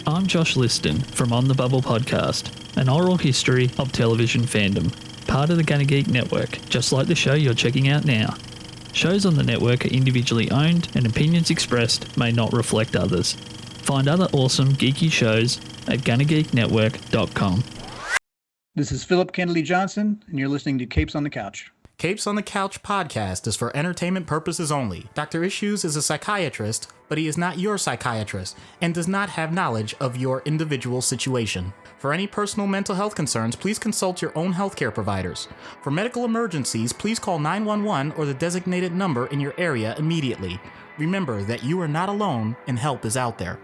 I'm Josh Liston from On the Bubble podcast, an oral history of television fandom, part of the Gunna Geek Network, just like the show you're checking out now. Shows on the network are individually owned and opinions expressed may not reflect others. Find other awesome geeky shows at gunnageeknetwork.com. This is Philip Kennedy Johnson, and you're listening to Capes on the Couch. Capes on the Couch podcast is for entertainment purposes only. Dr. Issues is a psychiatrist, but he is not your psychiatrist and does not have knowledge of your individual situation. For any personal mental health concerns, please consult your own healthcare providers. For medical emergencies, please call 911 or the designated number in your area immediately. Remember that you are not alone and help is out there.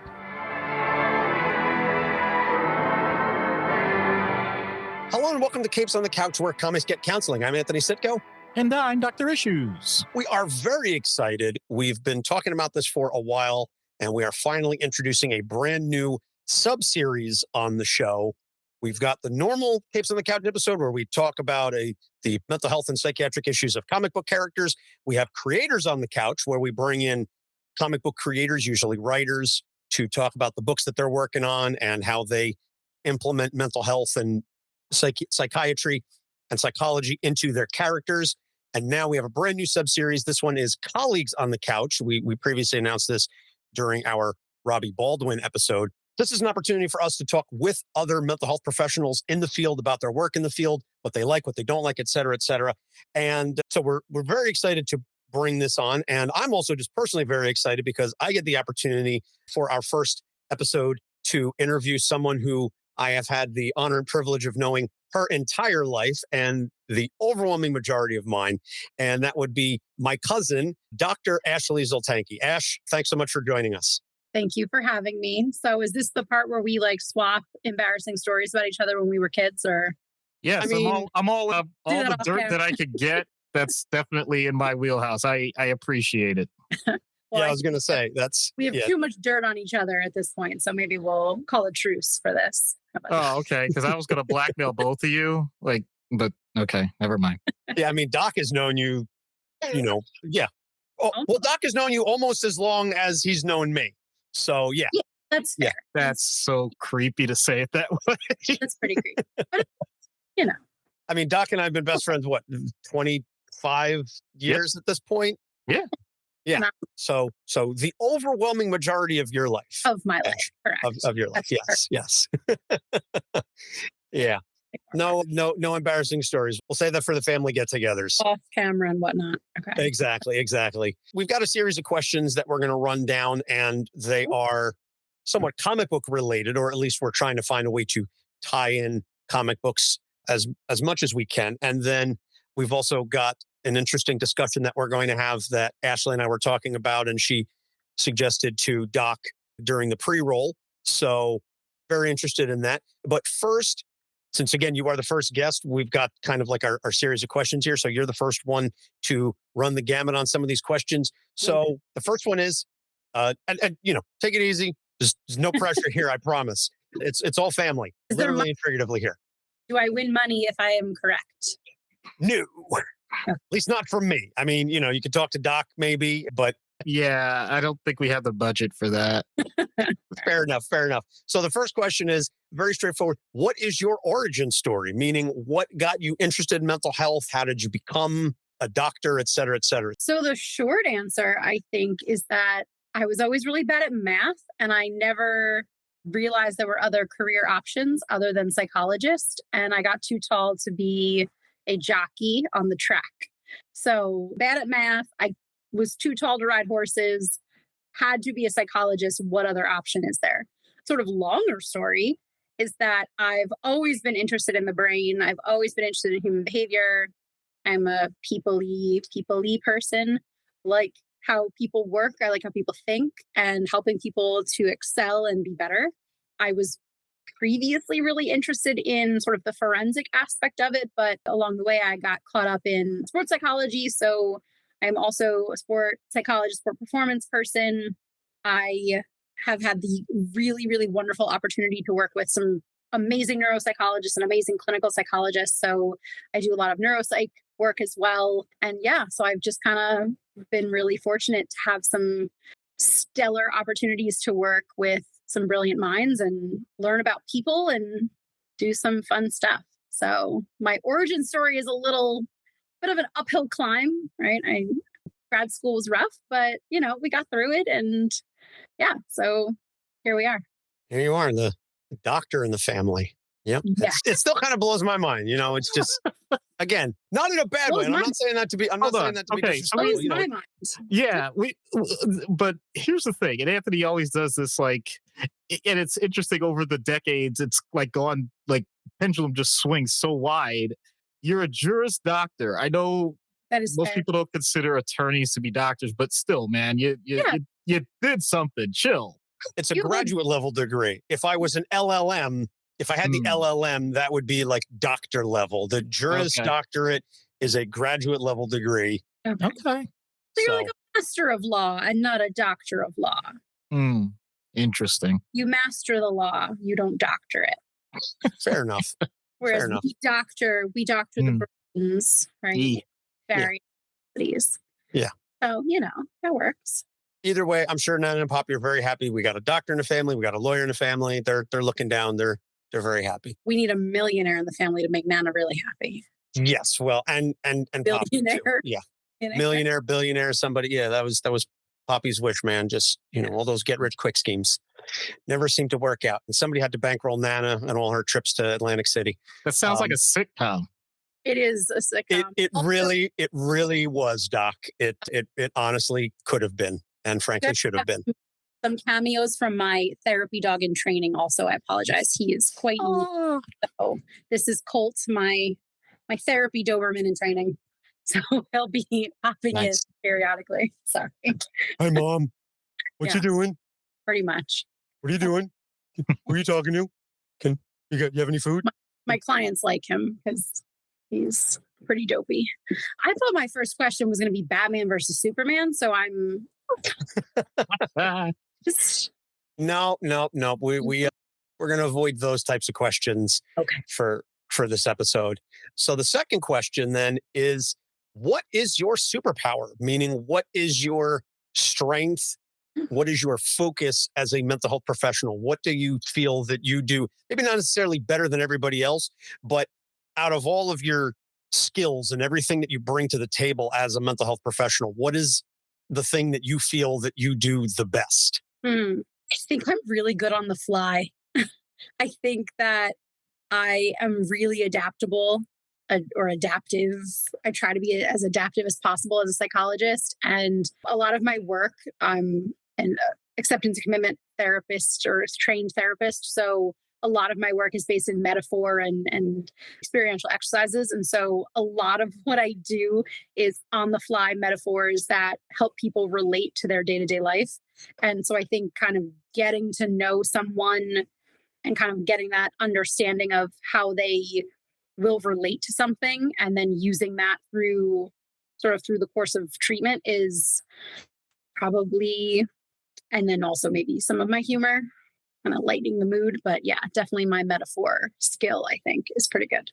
Hello and welcome to Capes on the Couch, where comics get counseling. I'm Anthony Sitko. And I'm Dr. Issues. We are very excited. We've been talking about this for a while, and we are finally introducing a brand new subseries on the show. We've got the normal Capes on the Couch episode where we talk about the mental health and psychiatric issues of comic book characters. We have Creators on the Couch, where we bring in comic book creators, usually writers, to talk about the books that they're working on and how they implement mental health and psychiatry and psychology into their characters. And now we have a brand new subseries. This one is Colleagues on the Couch. We previously announced this during our Robbie Baldwin episode. This is an opportunity for us to talk with other mental health professionals in the field about their work in the field, what they like, what they don't like, et cetera, et cetera. And so we're very excited to bring this on. And I'm also just personally very excited because I get the opportunity for our first episode to interview someone who I have had the honor and privilege of knowing her entire life and the overwhelming majority of mine. And that would be my cousin, Dr. Ashley Zultanky. Ash, thanks so much for joining us. Thank you for having me. So is this the part where we swap embarrassing stories about each other when we were kids, or? Yes, I'm all the dirt that I could get. That's definitely in my wheelhouse. I appreciate it. Well, yeah, I was going to say we have too much dirt on each other at this point, so maybe we'll call a truce for this. Oh, okay. Because I was going to blackmail both of you. But okay, never mind. Yeah, I mean, Doc has known you, yeah. Oh, well, Doc has known you almost as long as he's known me. So, yeah. That's fair. Yeah, that's so creepy to say it that way. That's pretty creepy. But, I mean, Doc and I have been best friends, 25 years at this point? Yeah. Yeah. So the overwhelming majority of your life. Of my life, correct. Of your life. Yes. Yeah. No embarrassing stories. We'll say that for the family get-togethers. Off camera and whatnot. Okay. Exactly. We've got a series of questions that we're going to run down, and they are somewhat comic book related, or at least we're trying to find a way to tie in comic books as much as we can. And then we've also got an interesting discussion that we're going to have that Ashley and I were talking about, and she suggested to Doc during the pre-roll. So very interested in that. But first, since again, you are the first guest, we've got kind of like our series of questions here. So you're the first one to run the gamut on some of these questions. So the first one is, and take it easy. There's no pressure here, I promise. It's all family, literally and figuratively here. Do I win money if I am correct? No. At least not from me. I mean, you could talk to Doc maybe, but... Yeah, I don't think we have the budget for that. Fair enough. So the first question is very straightforward. What is your origin story? Meaning, what got you interested in mental health? How did you become a doctor, et cetera, et cetera? So the short answer, I think, is that I was always really bad at math, and I never realized there were other career options other than psychologist. And I got too tall to be a jockey on the track. So bad at math. I was too tall to ride horses, had to be a psychologist. What other option is there? Sort of longer story is that I've always been interested in the brain. I've always been interested in human behavior. I'm a people-y person. Like how people work. I like how people think and helping people to excel and be better. I was previously really interested in sort of the forensic aspect of it, but along the way I got caught up in sports psychology. So I'm also a sport psychologist, sport performance person. I have had the really, really wonderful opportunity to work with some amazing neuropsychologists and amazing clinical psychologists. So I do a lot of neuropsych work as well. And so I've just kind of been really fortunate to have some stellar opportunities to work with some brilliant minds and learn about people and do some fun stuff. So my origin story is a little bit of an uphill climb, right? Grad school was rough, but we got through it, and yeah, so here we are. Here you are, the doctor in the family. Yep. Yeah. It still kind of blows my mind. It's just, again, not in a bad way. And I'm not saying that to be, I'm not saying that to be disrespectful. Blows my mind. Yeah, but here's the thing, and Anthony always does this, like, and it's interesting over the decades. It's like gone, like pendulum just swings so wide. You're a Juris Doctor. I know that is most fair. people don't consider attorneys to be doctors, but still, man, you did something. Chill. It's a graduate level degree. If I was an LLM, if I had the LLM, that would be like doctor level. The Juris Doctorate is a graduate level degree. Okay. So you're like a master of law and not a doctor of law. Interesting. You master the law, you don't doctor it. Fair enough. Whereas we doctor the brains, right? Various cities. Yeah. So, that works. Either way, I'm sure Nana and Pop, you're very happy. We got a doctor in the family. We got a lawyer in the family. They're looking down. They're very happy. We need a millionaire in the family to make Nana really happy. Yes. Well, and billionaire. Pop, yeah. Millionaire, billionaire, somebody. Yeah, that was Poppy's wish, man. Just, all those get rich quick schemes never seemed to work out. And somebody had to bankroll Nana and all her trips to Atlantic City. That sounds like a sitcom. It is a sitcom. It really was, Doc. It honestly could have been, and frankly should have been. Some cameos from my therapy dog in training also. I apologize. He is quite unique. So this is Colt, my therapy Doberman in training. So he'll be popping in periodically. Sorry. Hi, Mom. What you doing? Pretty much. What are you doing? Who are you talking to? You have any food? My clients like him because he's pretty dopey. I thought my first question was going to be Batman versus Superman, so I'm just... No. We're going to avoid those types of questions for this episode. So the second question then is, what is your superpower? Meaning, what is your strength? What is your focus as a mental health professional? What do you feel that you do? Maybe not necessarily better than everybody else, but out of all of your skills and everything that you bring to the table as a mental health professional, what is the thing that you feel that you do the best? I think I'm really good on the fly. I think that I am really adaptable or adaptive. I try to be as adaptive as possible as a psychologist. And a lot of my work, I'm an acceptance and commitment therapist or trained therapist. So a lot of my work is based in metaphor and experiential exercises. And so a lot of what I do is on the fly metaphors that help people relate to their day-to-day life. And so I think kind of getting to know someone and kind of getting that understanding of how they will relate to something and then using that through the course of treatment is probably, and then also maybe some of my humor, kind of lightening the mood. But yeah, definitely my metaphor skill, I think, is pretty good.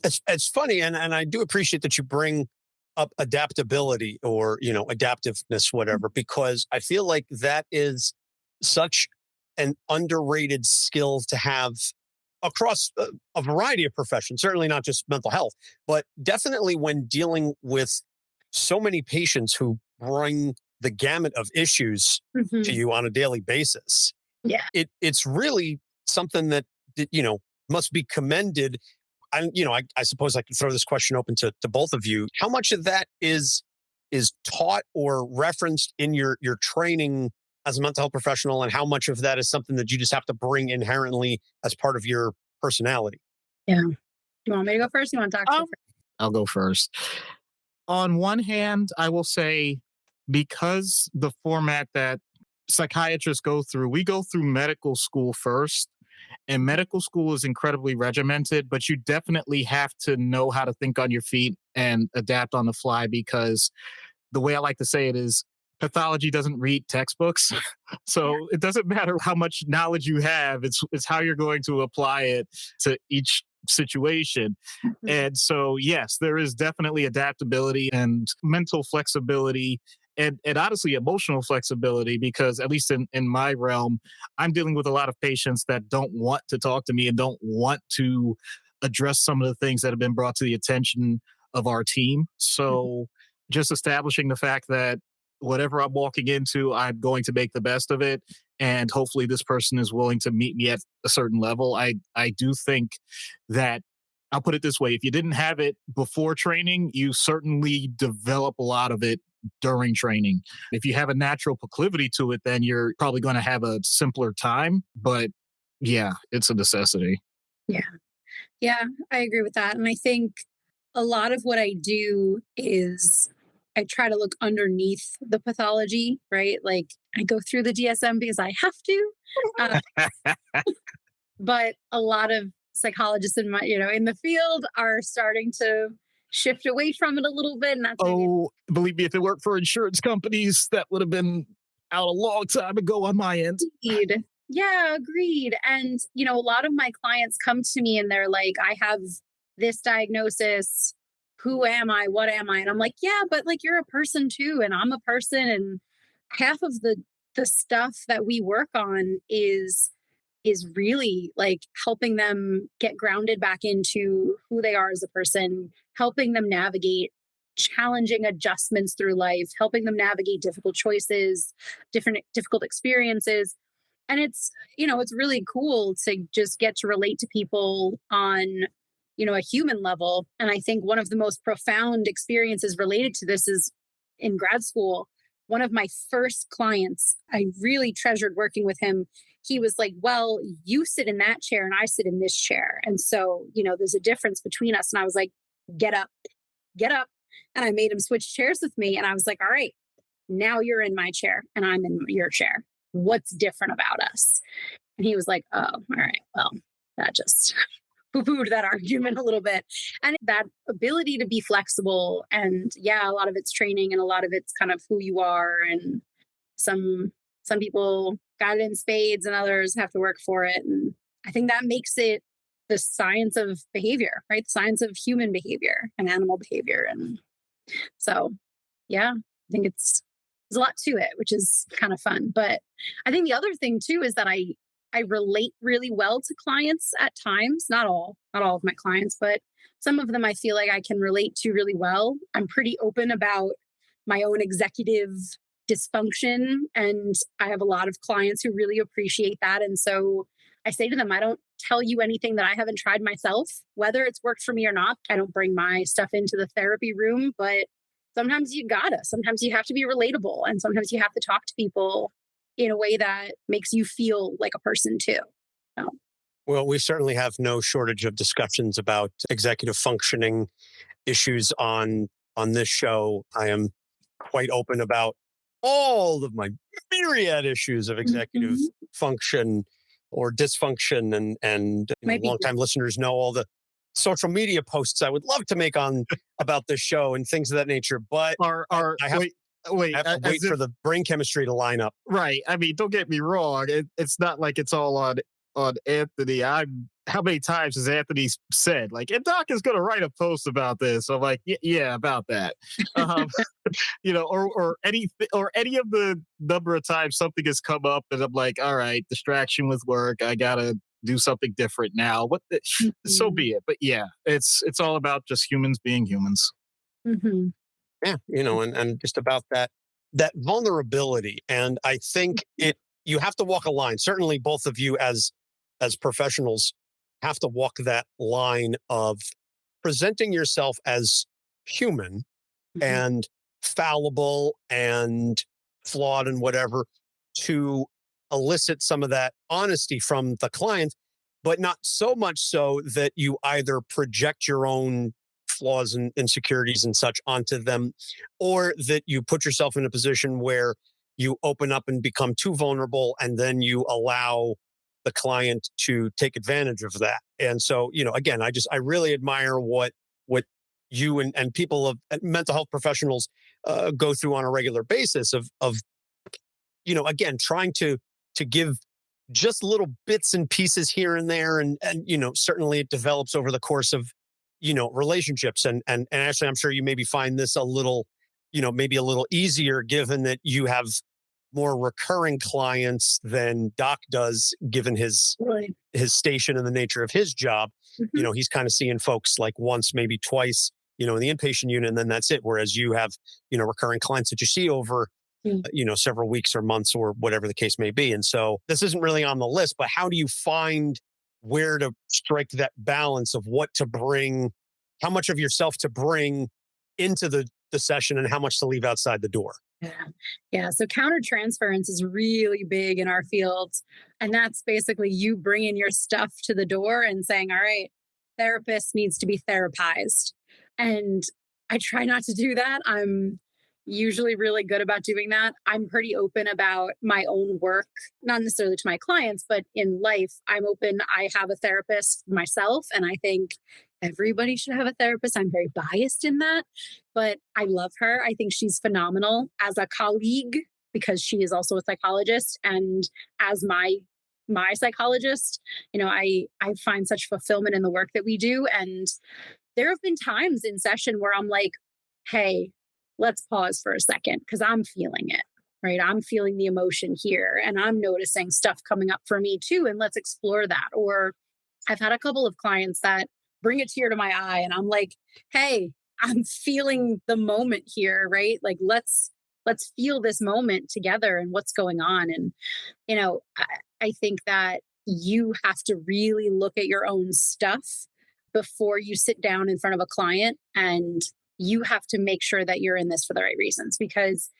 It's funny. And I do appreciate that you bring up adaptability or, adaptiveness, whatever, because I feel like that is such an underrated skill to have across a variety of professions, certainly not just mental health, but definitely when dealing with so many patients who bring the gamut of issues to you on a daily basis. Yeah. It's really something that, must be commended. I suppose I could throw this question open to both of you. How much of that is taught or referenced in your training as a mental health professional, and how much of that is something that you just have to bring inherently as part of your personality? Yeah. You want me to go first? You want to talk first? I'll go first. On one hand, I will say, because the format that psychiatrists go through, we go through medical school first, and medical school is incredibly regimented, but you definitely have to know how to think on your feet and adapt on the fly, because the way I like to say it is, pathology doesn't read textbooks. So it doesn't matter how much knowledge you have, it's how you're going to apply it to each situation. And so, yes, there is definitely adaptability and mental flexibility and honestly emotional flexibility, because at least in my realm, I'm dealing with a lot of patients that don't want to talk to me and don't want to address some of the things that have been brought to the attention of our team. So just establishing the fact that whatever I'm walking into, I'm going to make the best of it. And hopefully this person is willing to meet me at a certain level. I do think that, I'll put it this way, if you didn't have it before training, you certainly develop a lot of it during training. If you have a natural proclivity to it, then you're probably going to have a simpler time. But yeah, it's a necessity. Yeah. Yeah, I agree with that. And I think a lot of what I do is I try to look underneath the pathology, right? Like I go through the DSM because I have to. Uh, but a lot of psychologists in my, in the field are starting to shift away from it a little bit. And that's maybe Oh, believe me, if it worked for insurance companies, that would have been out a long time ago on my end. agreed. Yeah, agreed. And, a lot of my clients come to me and they're like, I have this diagnosis. Who am I? What am I? And I'm like, yeah, but like you're a person too. And I'm a person. And half of the stuff that we work on is really like helping them get grounded back into who they are as a person, helping them navigate challenging adjustments through life, helping them navigate difficult choices, difficult experiences. And it's really cool to just get to relate to people on, a human level. And I think one of the most profound experiences related to this is in grad school. One of my first clients, I really treasured working with him. He was like, well, you sit in that chair and I sit in this chair. And so, there's a difference between us. And I was like, get up, get up. And I made him switch chairs with me. And I was like, all right, now you're in my chair and I'm in your chair. What's different about us? And he was like, oh, all right, well, that just poo-pooed that argument a little bit. And that ability to be flexible, and yeah, a lot of it's training and a lot of it's kind of who you are. And some people got it in spades and others have to work for it. And I think that makes it the science of behavior, right? The science of human behavior and animal behavior. And so, yeah, I think there's a lot to it, which is kind of fun. But I think the other thing too is that I relate really well to clients at times, not all of my clients, but some of them I feel like I can relate to really well. I'm pretty open about my own executive dysfunction, and I have a lot of clients who really appreciate that. And so I say to them, I don't tell you anything that I haven't tried myself, whether it's worked for me or not. I don't bring my stuff into the therapy room, but sometimes sometimes you have to be relatable, and sometimes you have to talk to people in a way that makes you feel like a person too. So. Well, we certainly have no shortage of discussions about executive functioning issues on this show. I am quite open about all of my myriad issues of executive function or dysfunction, and longtime listeners know all the social media posts I would love to make about this show and things of that nature. But I have to wait for the brain chemistry to line up. Right. I mean, don't get me wrong. It's not like it's all on Anthony. How many times has Anthony said, like, and Doc is going to write a post about this? I'm like, yeah, about that. Or any of the number of times something has come up and I'm like, all right, distraction with work. I got to do something different now. So be it. But yeah, it's all about just humans being humans. Mm-hmm. Yeah, and just about that vulnerability. And I think you have to walk a line. Certainly both of you as professionals have to walk that line of presenting yourself as human and fallible and flawed and whatever, to elicit some of that honesty from the client, but not so much so that you either project your own flaws and insecurities and such onto them, or that you put yourself in a position where you open up and become too vulnerable, and then you allow the client to take advantage of that. And so, again, I really admire what you and people of mental health professionals go through on a regular basis of again, trying to give just little bits and pieces here and there. And certainly it develops over the course of, relationships. And actually, I'm sure you maybe find this a little maybe a little easier given that you have more recurring clients than Doc does, given his Right. station and the nature of his job. Mhm. He's kind of seeing folks like once, maybe twice, in the inpatient unit, and then that's it. Whereas you have, recurring clients that you see over, Mm. several weeks or months or whatever the case may be. And so this isn't really on the list, but how do you find where to strike that balance of what to bring, how much of yourself to bring into the session and how much to leave outside the door? Yeah. Yeah. So countertransference is really big in our field. And that's basically you bringing your stuff to the door and saying, all right, therapist needs to be therapized. And I try not to do that. I'm usually really good about doing that. I'm pretty open about my own work, not necessarily to my clients, but in life, I'm open. I have a therapist myself, and I think everybody should have a therapist. I'm very biased in that, but I love her. I think she's phenomenal as a colleague because she is also a psychologist, and as my psychologist, I find such fulfillment in the work that we do. And there have been times in session where I'm like, hey, let's pause for a second because I'm feeling it, right? I'm feeling the emotion here and I'm noticing stuff coming up for me too. And let's explore that. Or I've had a couple of clients that bring a tear to my eye and I'm like, hey, I'm feeling the moment here, right? Like let's feel this moment together and what's going on. And, I think that you have to really look at your own stuff before you sit down in front of a client, and you have to make sure that you're in this for the right reasons, because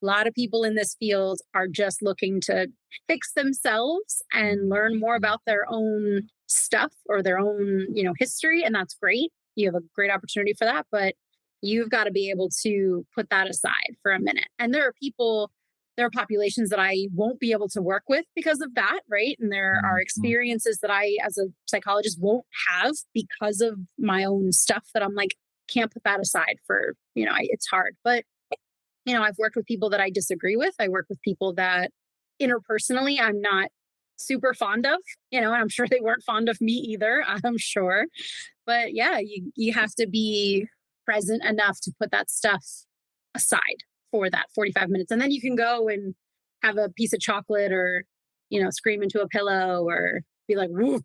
a lot of people in this field are just looking to fix themselves and learn more about their own stuff or their own, history. And that's great. You have a great opportunity for that, but you've got to be able to put that aside for a minute. And there are populations that I won't be able to work with because of that, right? And there are experiences that I, as a psychologist, won't have because of my own stuff that I'm like, can't put that aside for, it's hard. But, I've worked with people that I disagree with. I work with people that interpersonally I'm not super fond of, and I'm sure they weren't fond of me either, I'm sure. But yeah, you have to be present enough to put that stuff aside for that 45 minutes. And then you can go and have a piece of chocolate or, scream into a pillow or be like, woo,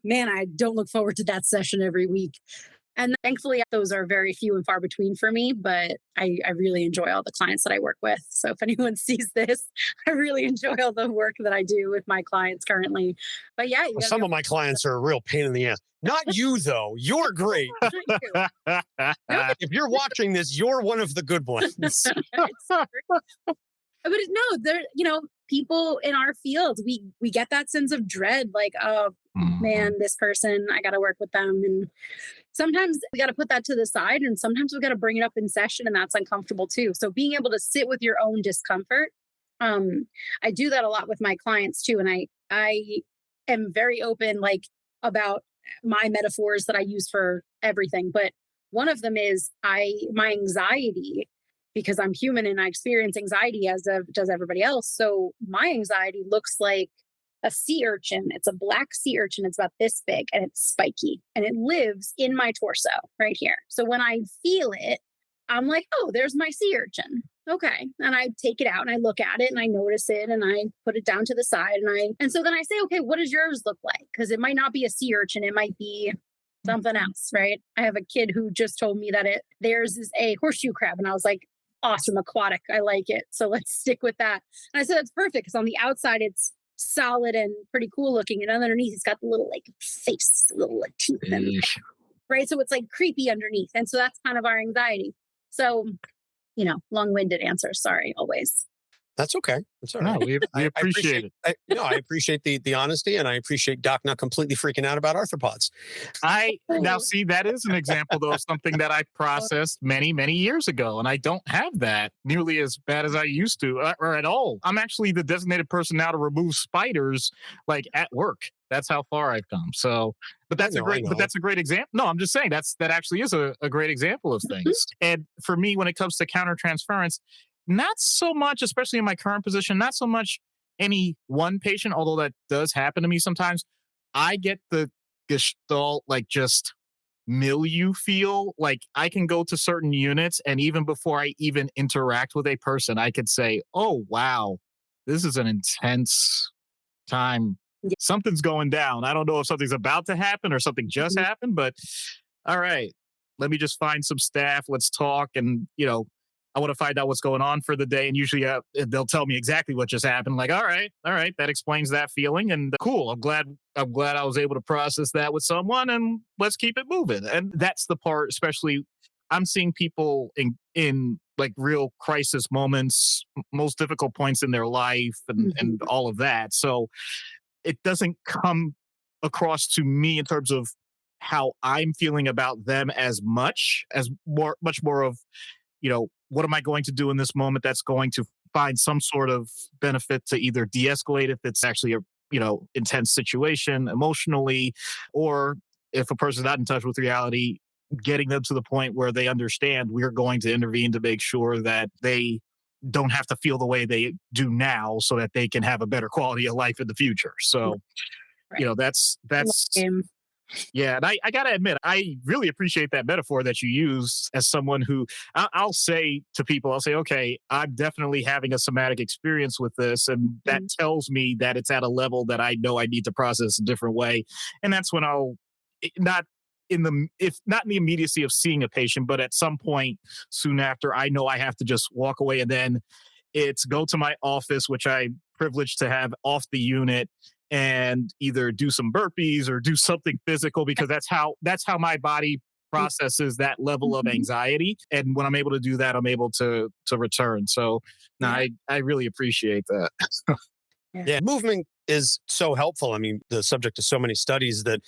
man, I don't look forward to that session every week. And thankfully, those are very few and far between for me, but I really enjoy all the clients that I work with. So if anyone sees this, I really enjoy all the work that I do with my clients currently. But yeah, some of my clients are a real pain in the ass. Not you, though. You're great. If you're watching this, you're one of the good ones. But no, people in our field, we get that sense of dread, like, oh man, this person, I got to work with them. And sometimes we got to put that to the side, and sometimes we got to bring it up in session, and that's uncomfortable too. So being able to sit with your own discomfort, I do that a lot with my clients too. And I am very open, like, about my metaphors that I use for everything. But one of them is my anxiety, because I'm human and I experience anxiety as does everybody else. So my anxiety looks like a sea urchin. It's a black sea urchin. It's about this big and it's spiky and it lives in my torso right here. So when I feel it, I'm like, oh, there's my sea urchin. Okay. And I take it out and I look at it and I notice it and I put it down to the side and so then I say, okay, what does yours look like? Because it might not be a sea urchin. It might be something else, right? I have a kid who just told me that theirs is a horseshoe crab. And I was like, awesome, aquatic. I like it. So let's stick with that. And I said, that's perfect because on the outside, it's solid and pretty cool looking. And underneath, it's got the little like face, little like teeth. Right. So it's like creepy underneath. And so that's kind of our anxiety. So, long-winded answer. Sorry, always. That's okay. That's all right. No, we appreciate it. I appreciate the honesty, and I appreciate Doc not completely freaking out about arthropods. Now see, that is an example though of something that I processed many, many years ago, and I don't have that nearly as bad as I used to, or at all. I'm actually the designated person now to remove spiders, like at work. That's how far I've come. So, but that's a great example. No, I'm just saying that actually is a great example of things. And for me, when it comes to countertransference, not so much, especially in my current position, not so much any one patient, although that does happen to me sometimes. I get the gestalt, like just milieu feel. Like I can go to certain units, and even before I even interact with a person, I could say, oh, wow, this is an intense time. Yeah. Something's going down. I don't know if something's about to happen or something just happened, but all right, let me just find some staff. Let's talk. And, I want to find out what's going on for the day. And usually they'll tell me exactly what just happened. Like, all right, that explains that feeling. And cool. I'm glad I was able to process that with someone, and let's keep it moving. And that's the part, especially I'm seeing people in like real crisis moments, most difficult points in their life and all of that. So it doesn't come across to me in terms of how I'm feeling about them as much more of, what am I going to do in this moment that's going to find some sort of benefit to either de-escalate if it's actually a, intense situation emotionally, or if a person's not in touch with reality, getting them to the point where they understand we're going to intervene to make sure that they don't have to feel the way they do now so that they can have a better quality of life in the future. So, Right. that's Same. yeah. And I got to admit, I really appreciate that metaphor that you use as someone who I'll say to people, I'll say, okay, I'm definitely having a somatic experience with this. And that tells me that it's at a level that I know I need to process a different way. And that's when not in the immediacy of seeing a patient, but at some point soon after, I know I have to just walk away, and then it's go to my office, which I'm privileged to have off the unit, and either do some burpees or do something physical, because that's how my body processes that level of anxiety. And when I'm able to do that, I'm able to return. So no, I really appreciate that. Yeah, movement is so helpful. I mean, the subject of so many studies that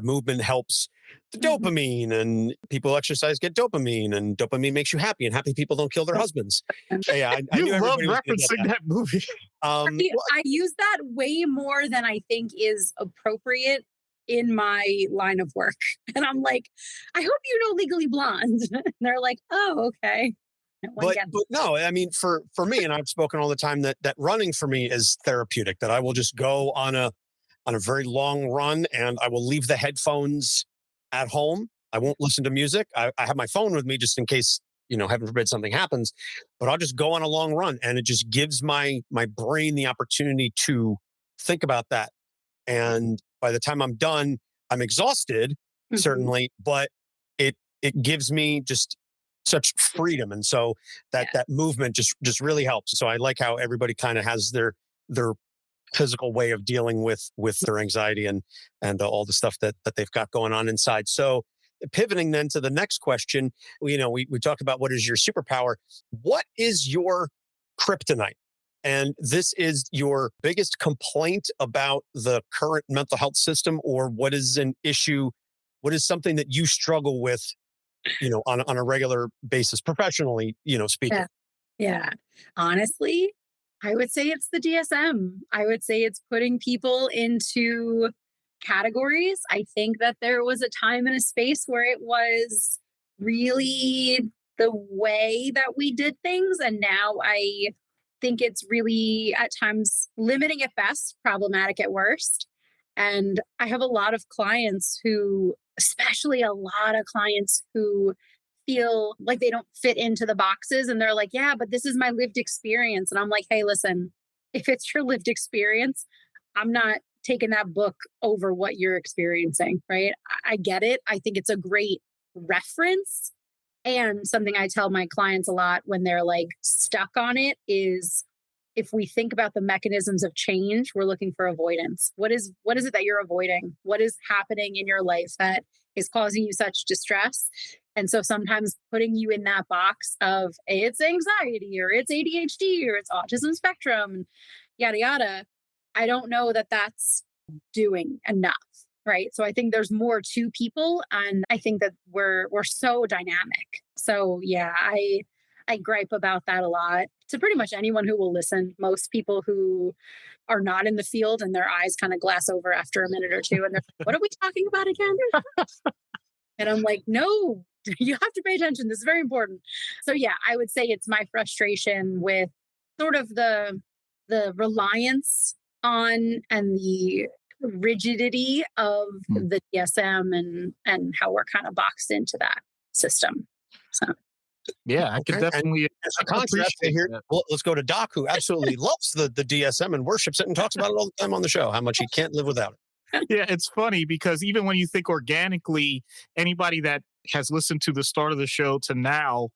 movement helps the dopamine, and people exercise get dopamine, and dopamine makes you happy, and happy people don't kill their husbands. Yeah, I You knew love everybody was good referencing at that movie. I use that way more than I think is appropriate in my line of work. And I'm like, I hope you know Legally Blonde. And they're like, oh, okay. But no, I mean, for me, and I've spoken all the time that running for me is therapeutic. That I will just go on a very long run, and I will leave the headphones at home. I won't listen to music. I have my phone with me just in case, heaven forbid something happens. But I'll just go on a long run, and it just gives my brain the opportunity to think about that. And by the time I'm done, I'm exhausted, certainly, but it gives me just such freedom. And so that movement just really helps. So I like how everybody kind of has their physical way of dealing with their anxiety and all the stuff that they've got going on inside. So pivoting then to the next question, we talk about what is your superpower. What is your kryptonite? And this is your biggest complaint about the current mental health system, or what is an issue? What is something that you struggle with, on a regular basis, professionally, speaking? Yeah. Honestly, I would say it's the DSM. I would say it's putting people into categories. I think that there was a time and a space where it was really the way that we did things. And now I think it's really at times limiting at best, problematic at worst. And I have a lot of clients who, especially a lot of clients who feel like they don't fit into the boxes, and they're like, yeah, but this is my lived experience. And I'm like, hey, listen, if it's your lived experience, I'm not taking that book over what you're experiencing, right? I get it. I think it's a great reference. And something I tell my clients a lot when they're like stuck on it is, if we think about the mechanisms of change, we're looking for avoidance. What is it that you're avoiding? What is happening in your life that is causing you such distress? And so sometimes putting you in that box of it's anxiety or it's ADHD or it's autism spectrum, and yada, yada, I don't know that that's doing enough. Right. So I think there's more to people. And I think that we're so dynamic. So yeah, I gripe about that a lot to pretty much anyone who will listen. Most people who are not in the field, and their eyes kind of glass over after a minute or two, and they're like, what are we talking about again? And I'm like, no, you have to pay attention. This is very important. So yeah, I would say it's my frustration with sort of the reliance on and the rigidity of the DSM and how we're kind of boxed into that system. So Yeah, I could Okay. definitely As a contrast, well, let's go to Doc, who absolutely loves the DSM and worships it and talks about it all the time on the show, how much he can't live without it. Yeah, it's funny because even when you think organically, anybody that has listened to the start of the show to now,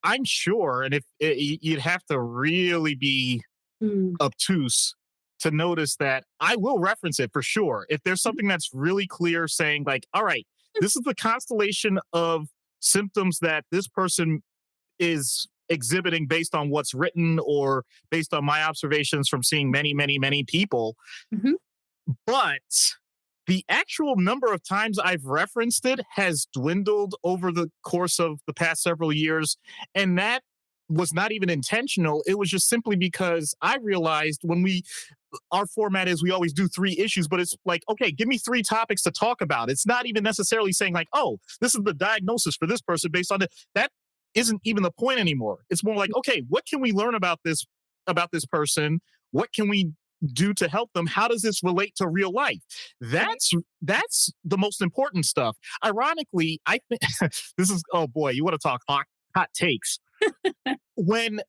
I'm sure, and if you'd have to really be obtuse to notice that I will reference it for sure. If there's something that's really clear saying like, all right, this is the constellation of symptoms that this person is exhibiting based on what's written or based on my observations from seeing many, many, many people. Mhm. But the actual number of times I've referenced it has dwindled over the course of the past several years. And that was not even intentional. It was just simply because I realized our format is we always do 3 issues, but it's like, okay, give me 3 topics to talk about. It's not even necessarily saying like, oh, this is the diagnosis for this person based on it. That isn't even the point anymore. It's more like, okay, what can we learn about this person? What can we do to help them? How does this relate to real life? That's the most important stuff. Ironically, I think this is, oh boy, you want to talk hot takes. When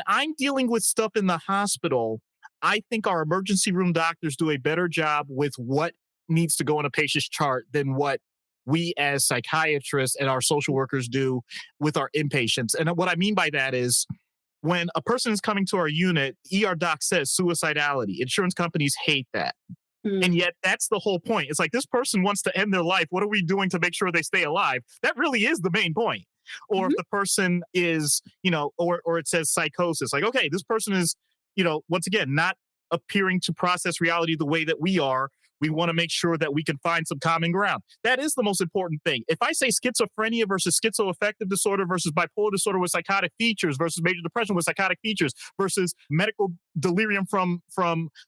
I'm dealing with stuff in the hospital, I think our emergency room doctors do a better job with what needs to go on a patient's chart than what we as psychiatrists and our social workers do with our inpatients. And what I mean by that is when a person is coming to our unit, ER doc says suicidality. Insurance companies hate that. And yet that's the whole point. It's like, this person wants to end their life. What are we doing to make sure they stay alive? That really is the main point. Or if the person is, or it says psychosis, like, okay, this person is, once again, not appearing to process reality the way that we are. We want to make sure that we can find some common ground. That is the most important thing. If I say schizophrenia versus schizoaffective disorder versus bipolar disorder with psychotic features versus major depression with psychotic features versus medical delirium from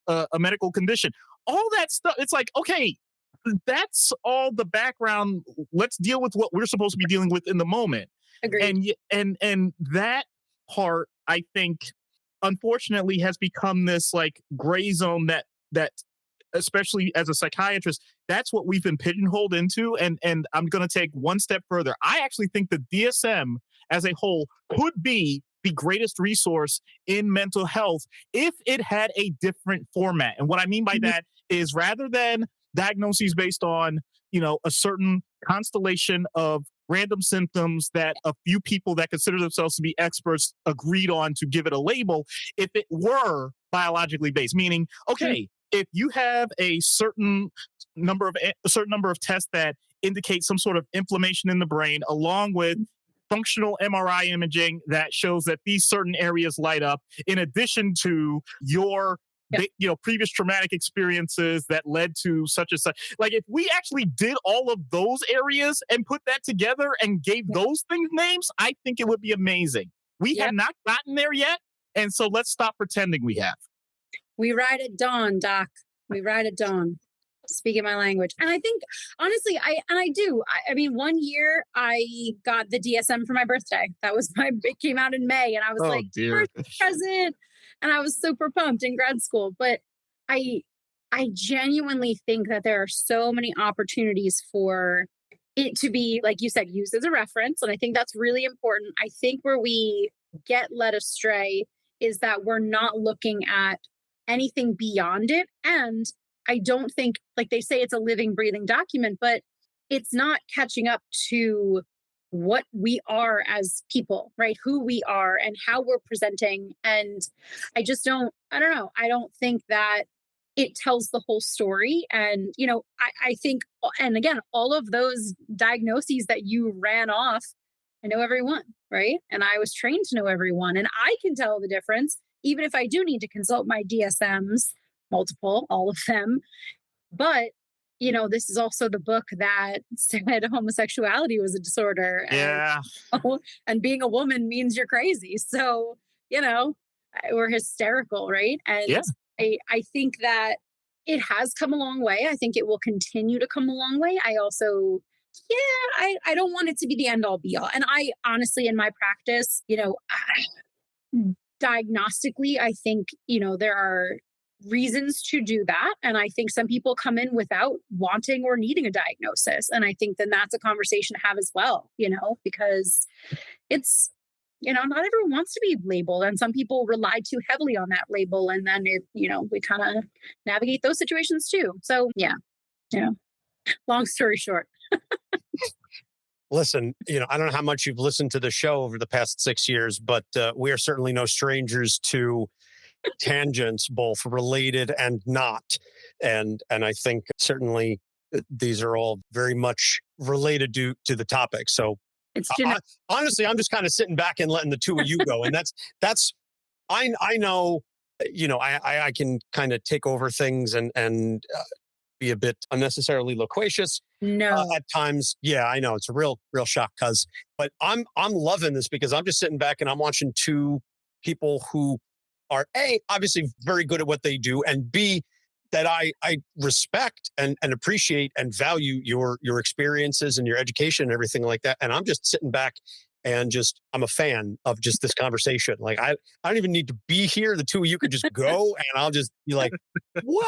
a medical condition, all that stuff, it's like, okay, that's all the background. Let's deal with what we're supposed to be dealing with in the moment. Agreed. And that part, I think, unfortunately, has become this like gray zone that especially as a psychiatrist, that's what we've been pigeonholed into. And I'm going to take one step further. I actually think the DSM as a whole could be the greatest resource in mental health if it had a different format. And what I mean by that is rather than diagnoses based on, a certain constellation of random symptoms that a few people that consider themselves to be experts agreed on to give it a label, if it were biologically based, meaning, okay, if you have a certain number of tests that indicate some sort of inflammation in the brain, along with functional MRI imaging that shows that these certain areas light up, in addition to your previous traumatic experiences that led to such and such. Like, if we actually did all of those areas and put that together and gave those things names, I think it would be amazing. We have not gotten there yet, and so let's stop pretending we have. We ride at dawn, Doc. We ride at dawn. Speaking my language. And I think, honestly, I do. I mean, one year I got the DSM for my birthday. It came out in May, and I was birthday present. And I was super pumped in grad school. But I genuinely think that there are so many opportunities for it to be, like you said, used as a reference. And I think that's really important. I think where we get led astray is that we're not looking at anything beyond it. And I don't think, like they say, it's a living, breathing document, but it's not catching up to what we are as people, right? Who we are and how we're presenting. And I don't know. I don't think that it tells the whole story. And, I think, and again, all of those diagnoses that you ran off, I know everyone, right? And I was trained to know everyone, and I can tell the difference, even if I do need to consult my DSMs, multiple, all of them. But this is also the book that said homosexuality was a disorder. And being a woman means you're crazy. So, we're hysterical, right? And I think that it has come a long way. I think it will continue to come a long way. I also, I don't want it to be the end all be all. And I honestly, in my practice, diagnostically, I think, there are reasons to do that. And I think some people come in without wanting or needing a diagnosis. And I think then that's a conversation to have as well, because it's, not everyone wants to be labeled. And some people rely too heavily on that label. And then we kind of navigate those situations too. So yeah. Long story short. Listen, I don't know how much you've listened to the show over the past 6 years, but we are certainly no strangers to tangents, both related and not. And I think certainly these are all very much related to the topic. So it's honestly, I'm just kind of sitting back and letting the two of you go. And I know, I can kind of take over things and be a bit unnecessarily loquacious. No. At times. Yeah, I know. It's a real shock, but I'm loving this because I'm just sitting back and I'm watching two people who are A, obviously very good at what they do, and B, that I respect and appreciate and value your experiences and your education and everything like that. And I'm just sitting back and I'm a fan of just this conversation. Like I don't even need to be here. The two of you could just go and I'll just be like, wow.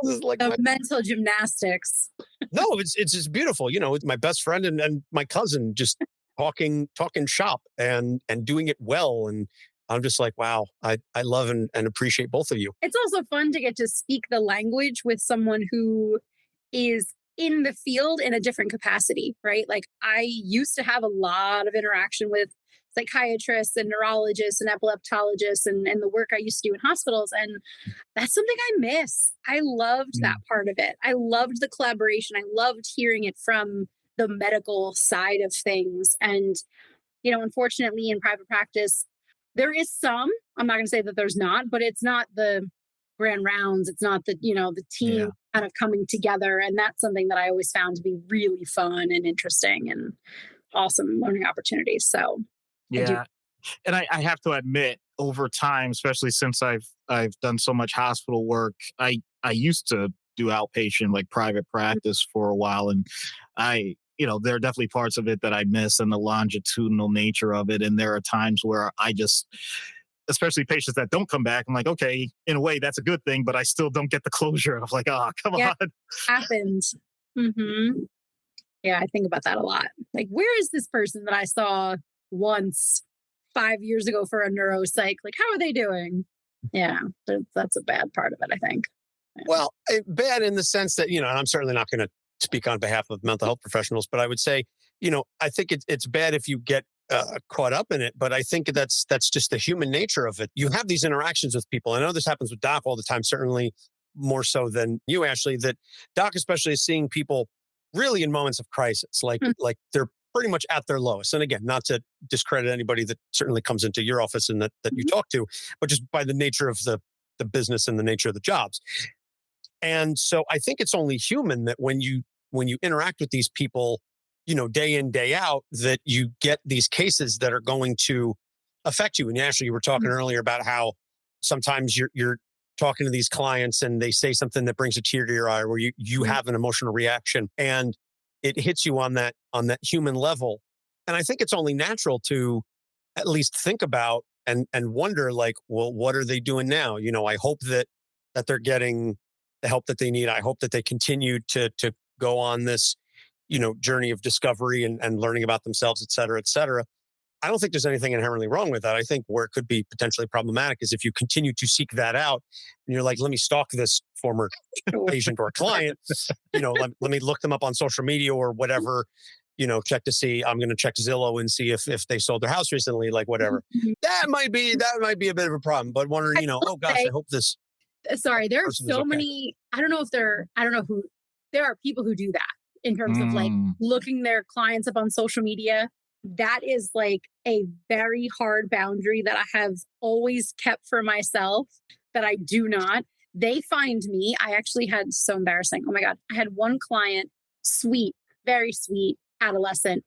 This is like the mental gymnastics. No, it's just beautiful. With my best friend and my cousin just talking shop and doing it well. And I'm just like, wow, I love and appreciate both of you. It's also fun to get to speak the language with someone who is in the field in a different capacity, right? Like I used to have a lot of interaction with psychiatrists and neurologists and epileptologists and the work I used to do in hospitals. And that's something I miss. I loved that part of it. I loved the collaboration. I loved hearing it from the medical side of things. And, unfortunately in private practice, there is some, I'm not going to say that there's not, but it's not the grand rounds. It's not the, the team kind of coming together. And that's something that I always found to be really fun and interesting and awesome learning opportunities. So yeah. And I have to admit, over time, especially since I've done so much hospital work, I used to do outpatient, like private practice for a while. And there are definitely parts of it that I miss and the longitudinal nature of it. And there are times where especially patients that don't come back, I'm like, okay, in a way that's a good thing, but I still don't get the closure. I'm like, come on. Happens. Mm-hmm. Yeah, I think about that a lot. Like, where is this person that I saw once 5 years ago for a neuropsych? Like, how are they doing? Yeah, that's a bad part of it, I think. Yeah. Well, bad in the sense that, and I'm certainly not going to speak on behalf of mental health professionals, but I would say, I think it's bad if you get caught up in it, but I think that's just the human nature of it. You have these interactions with people. I know this happens with Doc all the time, certainly more so than you, Ashley, that Doc especially is seeing people really in moments of crisis, like they're pretty much at their lowest. And again, not to discredit anybody that certainly comes into your office and that you talk to, but just by the nature of the business and the nature of the jobs. And so I think it's only human that when you interact with these people, day in, day out, that you get these cases that are going to affect you. And Ashley, you were talking earlier about how sometimes you're talking to these clients and they say something that brings a tear to your eye, where you have an emotional reaction and it hits you on that human level. And I think it's only natural to at least think about and wonder, like, well, what are they doing now? I hope that they're getting the help that they need. I hope that they continue to go on this, journey of discovery and learning about themselves, et cetera, et cetera. I don't think there's anything inherently wrong with that. I think where it could be potentially problematic is if you continue to seek that out and you're like, let me stalk this former patient or client, let me look them up on social media or whatever, check to see, I'm going to check Zillow and see if they sold their house recently, like whatever. That might be a bit of a problem, but wondering, oh gosh, I hope this. Sorry, there are so many, I don't know who, there are people who do that in terms of like looking their clients up on social media. That is like a very hard boundary that I have always kept for myself, that I do not. They find me. I actually had, so embarrassing. Oh my God. I had one client, sweet, very sweet adolescent.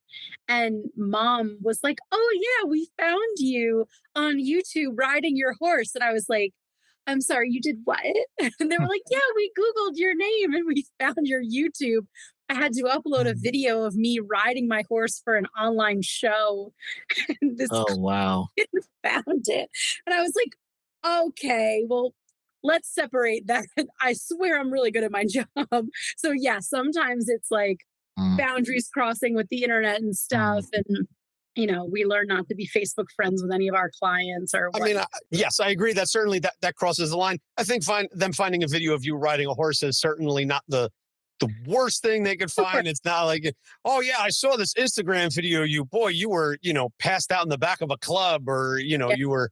And mom was like, oh yeah, we found you on YouTube riding your horse. And I was like, I'm sorry, you did what? And they were like, yeah, we Googled your name and we found your YouTube. I had to upload a video of me riding my horse for an online show. And this wow. found it. And I was like, okay, well, let's separate that. I swear I'm really good at my job. So yeah, sometimes it's like boundaries crossing with the internet and stuff. And, we learn not to be Facebook friends with any of our clients or what. I mean, yes, I agree that certainly that crosses the line. I think them finding a video of you riding a horse is certainly not the worst thing they could find. It's not like, oh yeah, I saw this Instagram video. You were, passed out in the back of a club, or, you were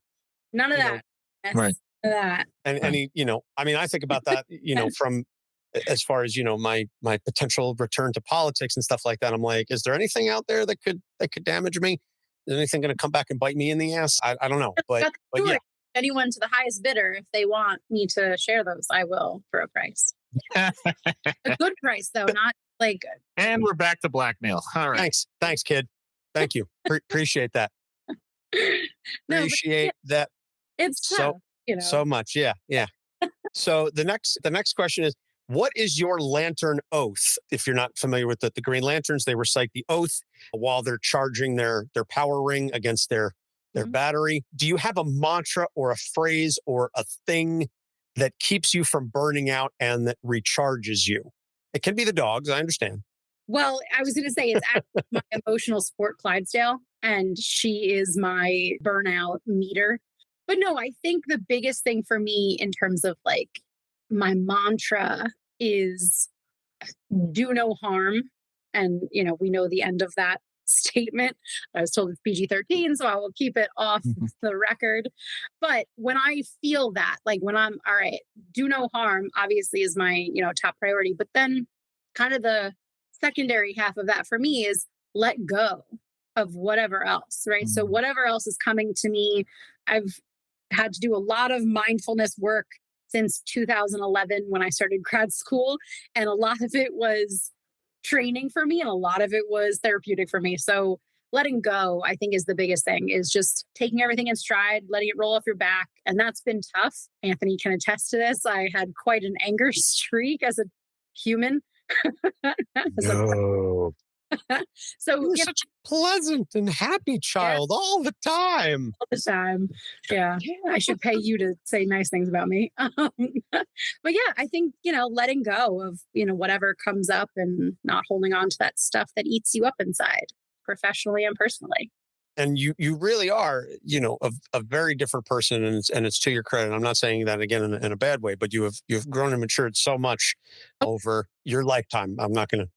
none of that. Right. None of that. And I think about that, from as far as, my potential return to politics and stuff like that. I'm like, is there anything out there that could damage me? Is anything going to come back and bite me in the ass? I don't know. But yeah. Anyone to the highest bidder, if they want me to share those, I will for a price. A good price, though, not like. And we're back to blackmail. All right. Thanks, kid. Thank you. Appreciate that. Appreciate that. It's tough, so much. Yeah. So the next question is, what is your lantern oath? If you're not familiar with the Green Lanterns, they recite the oath while they're charging their power ring against their battery. Do you have a mantra or a phrase or a thing that keeps you from burning out and that recharges you? It can be the dogs, I understand. Well, I was going to say it's actually my emotional support, Clydesdale, and she is my burnout meter. But no, I think the biggest thing for me in terms of like my mantra is do no harm. And, we know the end of that statement. I was told it's PG-13, so I will keep it off the record. But when I feel that, like when I'm, all right, do no harm, obviously is my, top priority. But then kind of the secondary half of that for me is let go of whatever else, right? So whatever else is coming to me, I've had to do a lot of mindfulness work since 2011 when I started grad school. And a lot of it was training for me and a lot of it was therapeutic for me. So letting go, I think, is the biggest thing, is just taking everything in stride, letting it roll off your back. And that's been tough. Anthony can attest to this. I had quite an anger streak as a human. No. So you're such a pleasant and happy child all the time. All the time. Yeah. I should pay you to say nice things about me. But yeah, I think, letting go of, whatever comes up and not holding on to that stuff that eats you up inside, professionally and personally. And you really are, a very different person, and it's to your credit. I'm not saying that again in a bad way, but you've grown and matured so much over your lifetime. I'm not going to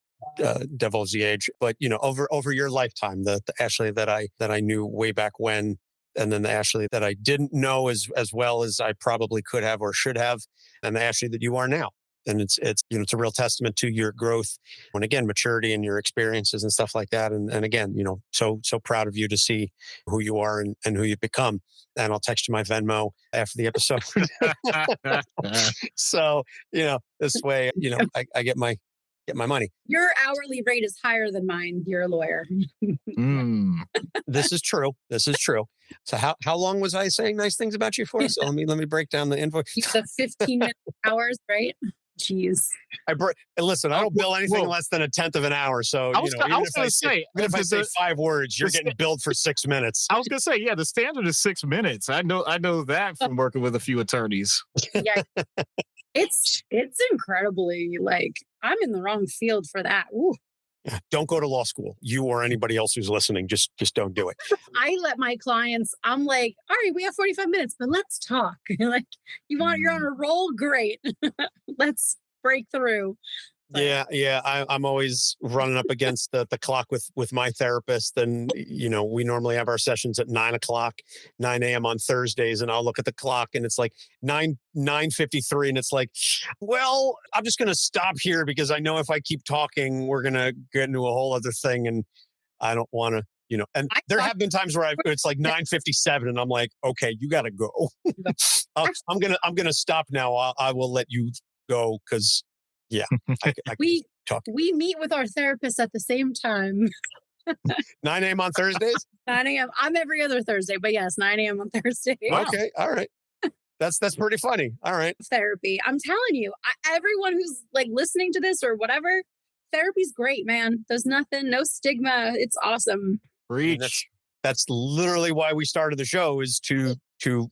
divulge the age, but over your lifetime, the Ashley that I knew way back when, and then the Ashley that I didn't know as well as I probably could have or should have, and the Ashley that you are now. And it's it's a real testament to your growth and again maturity and your experiences and stuff like that. And again, so proud of you to see who you are and who you've become. And I'll text you my Venmo after the episode. So this way, I get my money. Your hourly rate is higher than mine. You're a lawyer. This is true. So how long was I saying nice things about you for? So let me break down the invoice. The 15 hours, right? Jeez. Listen, I don't bill anything less than a tenth of an hour. So I was going to say, if I say 5 words, you're getting billed for 6 minutes. I was going to say, yeah, the standard is 6 minutes. I know that from working with a few attorneys. Yeah, it's incredibly like I'm in the wrong field for that. Ooh. Don't go to law school. You or anybody else who's listening, just don't do it. I let my clients, I'm like, all right, we have 45 minutes, but let's talk. Like, you're on a roll? Great. Let's break through. Yeah. I'm always running up against the clock with my therapist. And, we normally have our sessions at 9 a.m. on Thursdays. And I'll look at the clock and it's like 9:53. And it's like, well, I'm just going to stop here because I know if I keep talking, we're going to get into a whole other thing. And I don't want to, and there have been times where it's like 9:57 and I'm like, okay, you got to go. I'm going to stop now. I will let you go because yeah, we meet with our therapist at the same time. 9 a.m. on Thursdays? 9 a.m. I'm every other Thursday, but yes, 9 a.m. on Thursday. Wow. Okay, all right. That's pretty funny. All right. Therapy. I'm telling you, everyone who's like listening to this or whatever, therapy's great, man. There's no stigma. It's awesome. Preach. That's literally why we started the show, is to to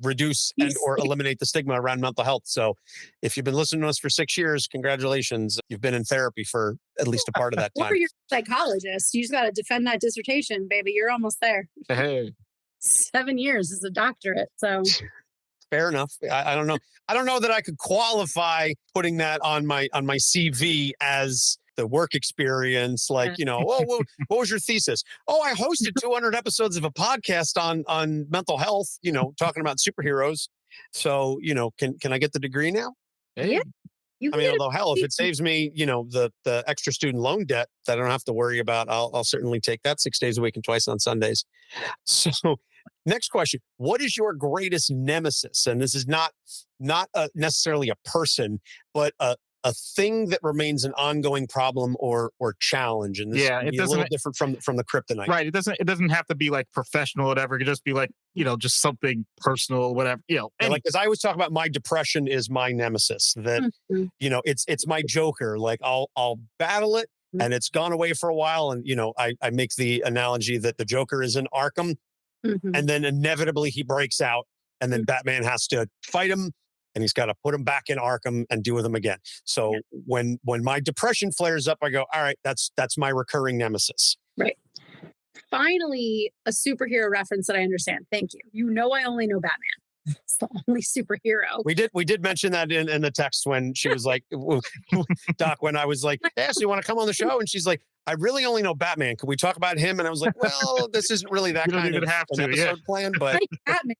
reduce and or eliminate the stigma around mental health. So if you've been listening to us for 6 years, congratulations. You've been in therapy for at least a part of that time. Or you're a psychologist. You just got to defend that dissertation, baby. You're almost there. Hey. 7 years is a doctorate. So fair enough. I don't know. I don't know that I could qualify putting that on my CV as the work experience. Like, what was your thesis? Oh, I hosted 200 episodes of a podcast on mental health, talking about superheroes. So, can I get the degree now? Yeah. Although hell, if it saves me, the extra student loan debt that I don't have to worry about, I'll certainly take that 6 days a week and twice on Sundays. So next question, what is your greatest nemesis? And this is not necessarily a person, but a thing that remains an ongoing problem or challenge. And this is a little different from the kryptonite. Right. It doesn't have to be like professional or whatever. It could just be like, just something personal, whatever, Like, as I always talk about, my depression is my nemesis, that, it's my Joker. Like I'll battle it and it's gone away for a while. And, I make the analogy that the Joker is in Arkham and then inevitably he breaks out and then Batman has to fight him. And he's got to put him back in Arkham and deal with him again. So when my depression flares up, I go, all right, that's my recurring nemesis. Right. Finally, a superhero reference that I understand. Thank you. I only know Batman. It's the only superhero. We did mention that in the text when she was like, Doc, when I was like, hey, Ashley, you want to come on the show? And she's like, I really only know Batman. Can we talk about him? And I was like, well, this isn't really that kind of an episode plan, but like Batman.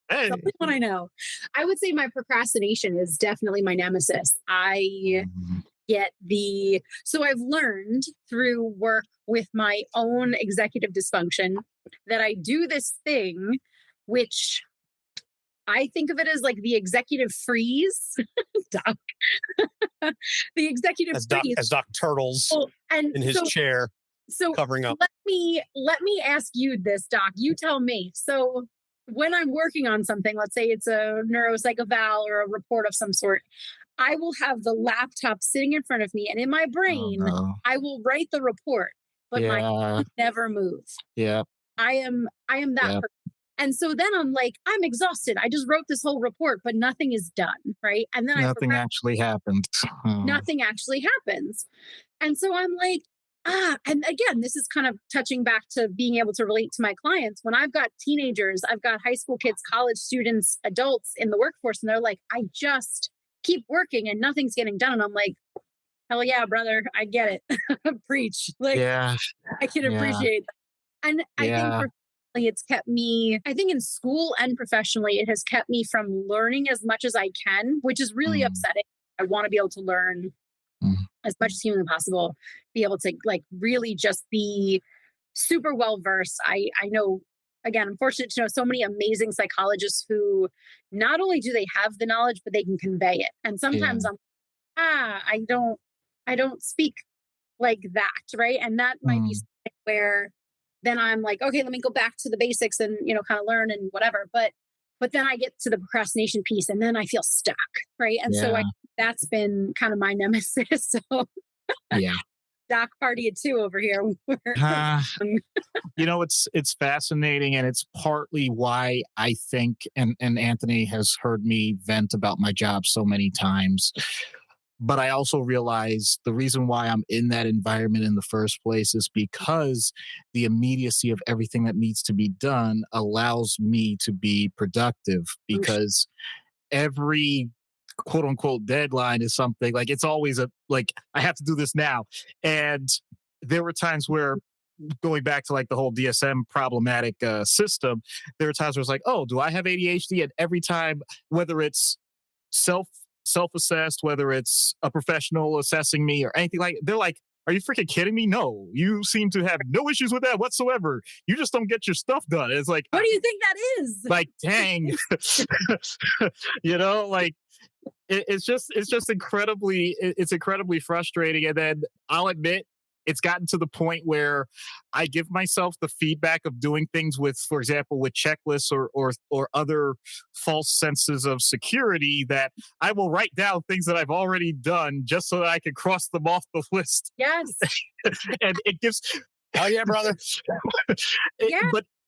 Hey. That's what I know. I would say my procrastination is definitely my nemesis. I get so I've learned through work with my own executive dysfunction that I do this thing, which I think of it as like the executive freeze, Doc. The executive freeze. As Doc Turtles in his chair, covering up. Let me ask you this, Doc. You tell me. So when I'm working on something, let's say it's a neuropsych eval or a report of some sort, I will have the laptop sitting in front of me, and in my brain, I will write the report, but my hand never move. Yeah, I am that person. And so then I'm like, I'm exhausted. I just wrote this whole report, but nothing is done, right? And then nothing actually happened. Nothing actually happens. And so I'm like, and again, this is kind of touching back to being able to relate to my clients. When I've got teenagers, I've got high school kids, college students, adults in the workforce, and they're like, I just keep working and nothing's getting done. And I'm like, hell yeah, brother, I get it. Preach. Like, I can appreciate that. And I think it's kept me, I think in school and professionally, it has kept me from learning as much as I can, which is really upsetting. I want to be able to learn as much as humanly possible, be able to like really just be super well versed. I know, again, I'm fortunate to know so many amazing psychologists who not only do they have the knowledge, but they can convey it. And sometimes I don't speak like that, right? And that might be something where then I'm like, okay, let me go back to the basics and, kind of learn and whatever. But then I get to the procrastination piece and then I feel stuck. Right. And so that's been kind of my nemesis. So Doc party at 2 over here. It's fascinating. And it's partly why I think, and Anthony has heard me vent about my job so many times. But I also realize the reason why I'm in that environment in the first place is because the immediacy of everything that needs to be done allows me to be productive, because every quote unquote deadline is something like, it's always I have to do this now. And there were times where, going back to like the whole DSM problematic system, there were times where it's like, oh, do I have ADHD? And every time, whether it's self-assessed, whether it's a professional assessing me or anything they're like, are you freaking kidding me? No, you seem to have no issues with that whatsoever. You just don't get your stuff done. It's like, what do you think that is? Like, dang, it's just incredibly frustrating. And then I'll admit, it's gotten to the point where I give myself the feedback of doing things with, for example, with checklists or other false senses of security, that I will write down things that I've already done just so that I can cross them off the list. Yes. And it gives... Oh yeah, brother.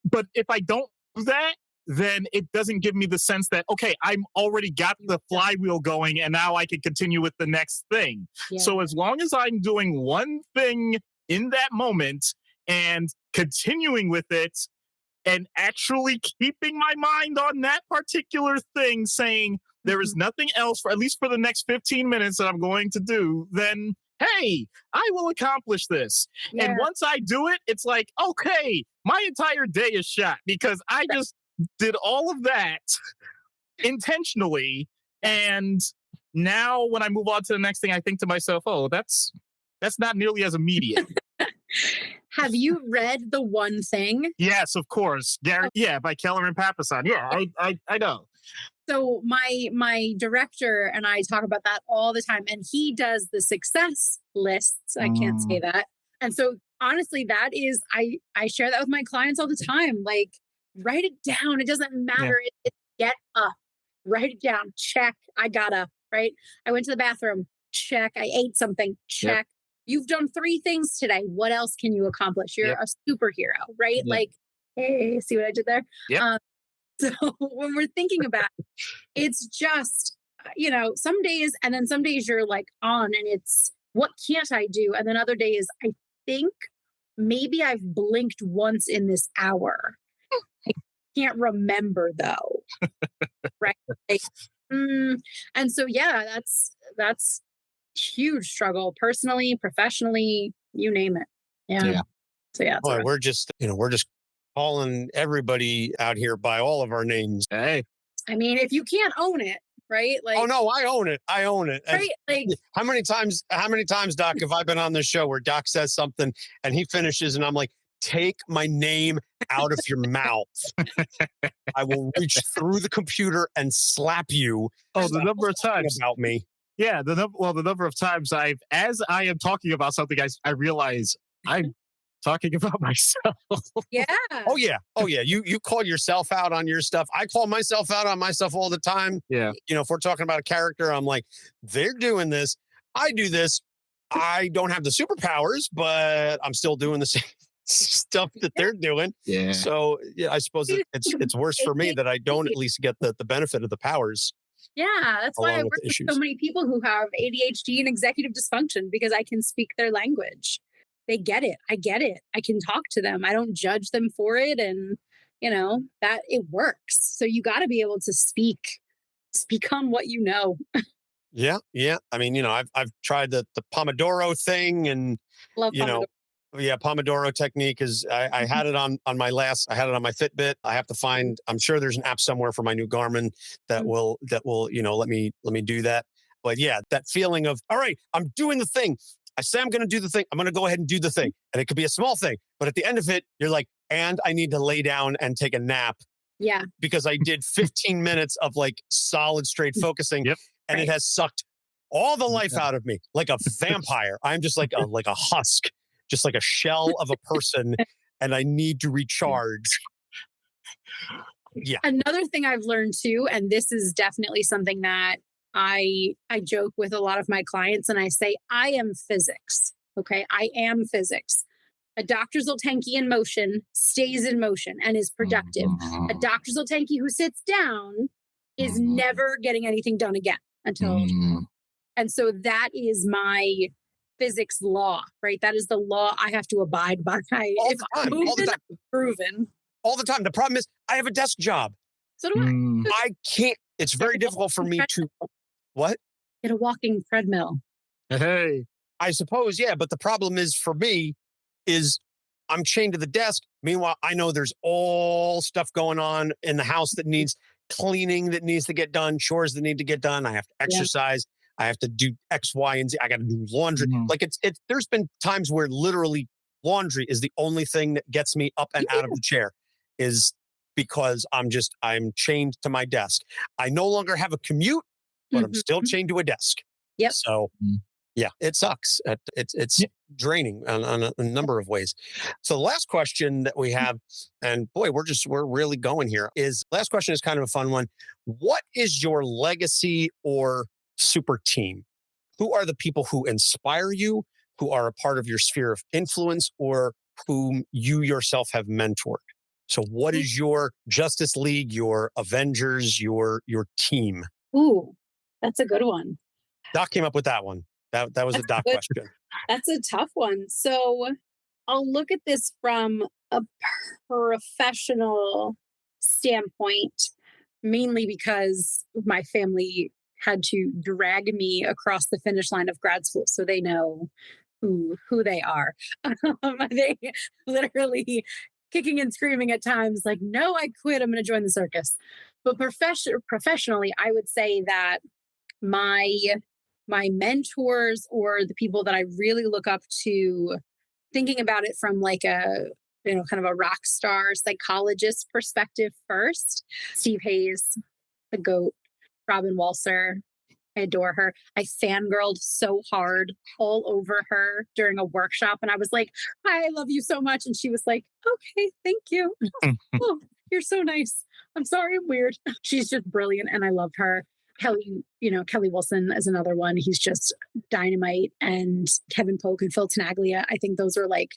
But if I don't do that, then it doesn't give me the sense that, okay, I'm already got the flywheel going and now I can continue with the next thing. Yeah. So as long as I'm doing one thing in that moment and continuing with it and actually keeping my mind on that particular thing, saying there is nothing else for at least for the next 15 minutes that I'm going to do, then hey, I will accomplish this. Yeah. And once I do it, it's like, okay, my entire day is shot because I just did all of that intentionally. And now when I move on to the next thing, I think to myself, oh, that's not nearly as immediate. Have you read The One Thing? Yes, of course. Gary, yeah, by Keller and Papasan. Yeah, I know. So my director and I talk about that all the time, and he does the success lists. I can't say that. And so honestly, that is, I share that with my clients all the time. Like, write it down. It doesn't matter. Get up, write it down. Check. I got up, right? I went to the bathroom. Check. I ate something. Check. Yep. You've done 3 things today. What else can you accomplish? You're a superhero, right? Yep. Like, hey, see what I did there? Yep. So when we're thinking about it, it's just, some days, and then some days you're like on and it's, what can't I do? And then other days, I think maybe I've blinked once in this hour. I can't remember though. Right. Like, and so, yeah, that's huge struggle, personally, professionally, you name it. Yeah. So yeah. Boy, we're just calling everybody out here by all of our names. Hey. I mean, if you can't own it, right? Like, oh no, I own it. Right? Like, how many times, Doc, have I been on this show where Doc says something and he finishes and I'm like, take my name out of your mouth. I will reach through the computer and slap you. Oh, the number of times about me. Yeah, the number of times as I am talking about something, I realize I'm talking about myself. Yeah. Oh yeah. You call yourself out on your stuff. I call myself out on my stuff all the time. Yeah. If we're talking about a character, I'm like, they're doing this. I do this. I don't have the superpowers, but I'm still doing the same stuff that they're doing. Yeah. So yeah, I suppose it's worse for me that I don't at least get the benefit of the powers. Yeah, that's why I work with so many people who have ADHD and executive dysfunction, because I can speak their language. They get it. I get it. I can talk to them. I don't judge them for it. And, that it works. So you got to be able to speak on what you know. Yeah. I mean, I've tried the Pomodoro thing and, Love Pomodoro. Yeah, Pomodoro technique is I had it on my Fitbit. I have to find, I'm sure there's an app somewhere for my new Garmin that will, let me do that. But yeah, that feeling of, all right, I'm doing the thing. I say I'm going to do the thing. I'm going to go ahead and do the thing. And it could be a small thing, but at the end of it, you're like, and I need to lay down and take a nap. Yeah. Because I did 15 minutes of like solid straight focusing. Yep. And it has sucked all the life out of me like a vampire. I'm just like a husk. Just like a shell of a person, and I need to recharge. Yeah. Another thing I've learned too, and this is definitely something that I joke with a lot of my clients, and I say, I am physics. Okay. I am physics. A Dr. Zultanky in motion stays in motion and is productive. A Dr. Zultanky who sits down is never getting anything done again until. And so that is my physics law, right? That is the law I have to abide by. If I'm moving, I'm proven. All the time. The problem is I have a desk job. So do I. I can't. It's very difficult for me to. What? Get a walking treadmill. Hey. I suppose, yeah. But the problem is for me is I'm chained to the desk. Meanwhile, I know there's all stuff going on in the house that needs cleaning, that needs to get done, chores that need to get done. I have to exercise. Yeah. I have to do X, Y, and Z. I got to do laundry. Like it's. There's been times where literally laundry is the only thing that gets me up and out of the chair, is because I'm chained to my desk. I no longer have a commute, but I'm still chained to a desk. Yep. So yeah, it sucks. It's draining on a number of ways. So the last question that we have, and boy, we're really going here, is last question is kind of a fun one. What is your legacy or super team? Who are the people who inspire you, who are a part of your sphere of influence, or whom you yourself have mentored? So what is your Justice League, your Avengers, your team? Ooh, that's a good one. Doc came up with that one. That was a Doc question. That's a tough one. So I'll look at this from a professional standpoint, mainly because my family had to drag me across the finish line of grad school, so they know who they are. They literally kicking and screaming at times, like, "No, I quit. I'm going to join the circus." But professionally, I would say that my my mentors or the people that I really look up to, thinking about it from like a kind of a rock star psychologist perspective first. Steve Hayes, the GOAT, Robin Walser. I adore her. I fangirled so hard all over her during a workshop. And I was like, "I love you so much." And she was like, "Okay, thank you." "Oh, you're so nice. I'm sorry I'm weird." She's just brilliant. And I love her. Kelly Wilson is another one. He's just dynamite. And Kevin Polk and Phil Tenaglia. I think those are like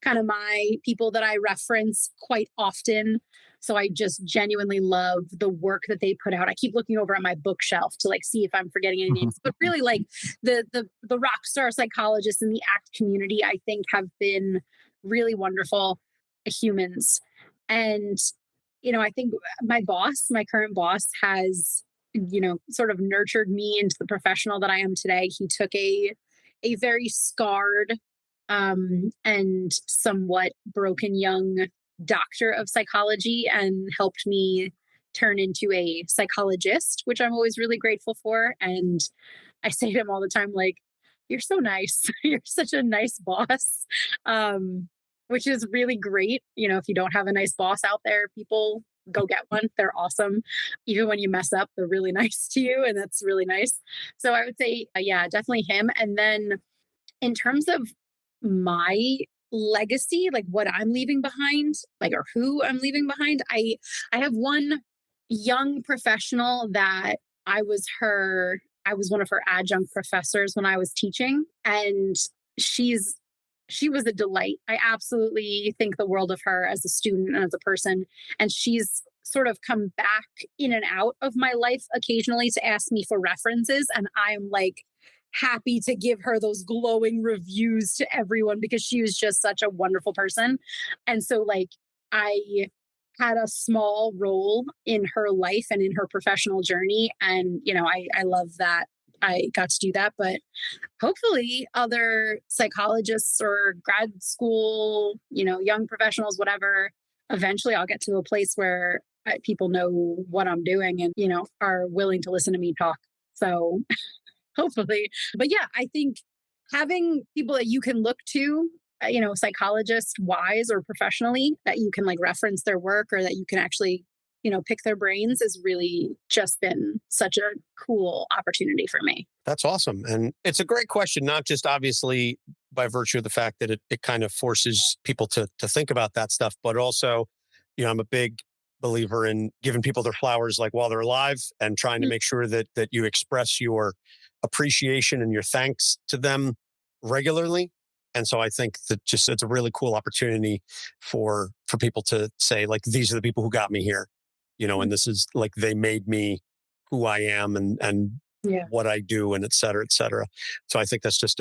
kind of my people that I reference quite often. So I just genuinely love the work that they put out. I keep looking over at my bookshelf to like see if I'm forgetting any names, but really like the rock star psychologists in the ACT community, I think have been really wonderful humans. And, I think my current boss has, sort of nurtured me into the professional that I am today. He took a very scarred and somewhat broken young doctor of psychology and helped me turn into a psychologist, which I'm always really grateful for. And I say to him all the time, like, "You're so nice. You're such a nice boss," which is really great. If you don't have a nice boss out there, people go get one. They're awesome. Even when you mess up, they're really nice to you. And that's really nice. So I would say, yeah, definitely him. And then in terms of my legacy, like what I'm leaving behind, like, or who I'm leaving behind, I have one young professional that I was one of her adjunct professors when I was teaching, and she was a delight. I absolutely think the world of her as a student and as a person, and she's sort of come back in and out of my life occasionally to ask me for references, and I'm like happy to give her those glowing reviews to everyone because she was just such a wonderful person. And so like I had a small role in her life and in her professional journey. And, I love that I got to do that. But hopefully other psychologists or grad school, young professionals, whatever, eventually I'll get to a place where people know what I'm doing and, are willing to listen to me talk. So hopefully. But yeah, I think having people that you can look to, psychologist wise or professionally, that you can like reference their work or that you can actually, pick their brains has really just been such a cool opportunity for me. That's awesome. And it's a great question, not just obviously by virtue of the fact that it kind of forces people to think about that stuff, but also, I'm a big believer in giving people their flowers like while they're alive and trying to make sure that you express your appreciation and your thanks to them regularly. And so I think that it's a really cool opportunity for people to say, like, these are the people who got me here, and this is like, they made me who I am and what I do and et cetera, et cetera. So I think that's just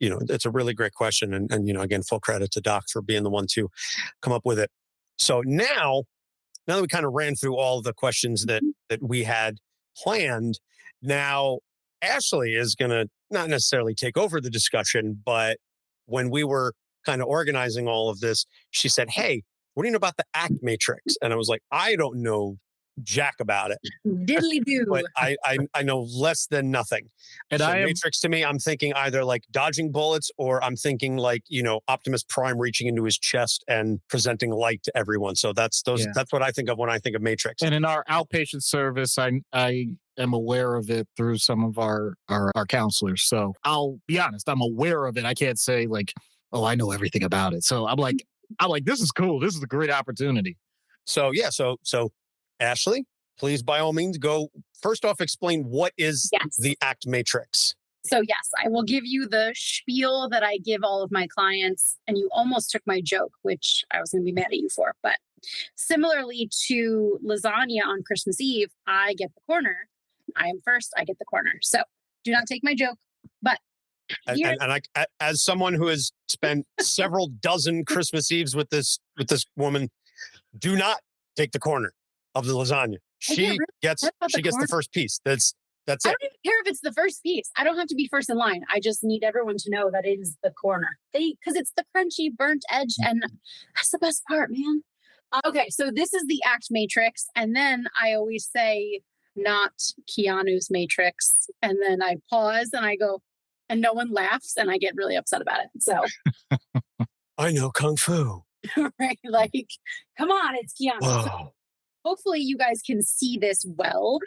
it's a really great question. And again, full credit to Doc for being the one to come up with it. So now that we kind of ran through all the questions that we had planned, now Ashley is going to not necessarily take over the discussion, but when we were kind of organizing all of this, she said, "Hey, what do you know about the ACT matrix?" And I was like, "I don't know jack about it." Diddly do. But I know less than nothing. And so matrix to me, I'm thinking either like dodging bullets, or I'm thinking like, Optimus Prime reaching into his chest and presenting light to everyone. So that's what I think of when I think of matrix. And in our outpatient service, I am aware of it through some of our counselors. So I'll be honest, I'm aware of it. I can't say like, "Oh, I know everything about it." So I'm like, this is cool. This is a great opportunity. So yeah, so Ashley, please by all means go first off explain what is the ACT matrix. So yes, I will give you the spiel that I give all of my clients. And you almost took my joke, which I was going to be mad at you for. But similarly to lasagna on Christmas Eve, I get the corner. I am first, I get the corner. So do not take my joke. But here, And I, as someone who has spent several dozen Christmas Eves with this woman, do not take the corner of the lasagna. She gets the first piece. That's I it. don't even care if it's the first piece. I don't have to be first in line. I just need everyone to know that it is the corner. Because it's the crunchy, burnt edge, and that's the best part, man. Okay, so this is the act matrix, and then I always say, not Keanu's matrix, and then I pause and I go, and no one laughs, and I get really upset about it. So I know Kung Fu. right, like, come on, it's Keanu. Whoa. Hopefully you guys can see this well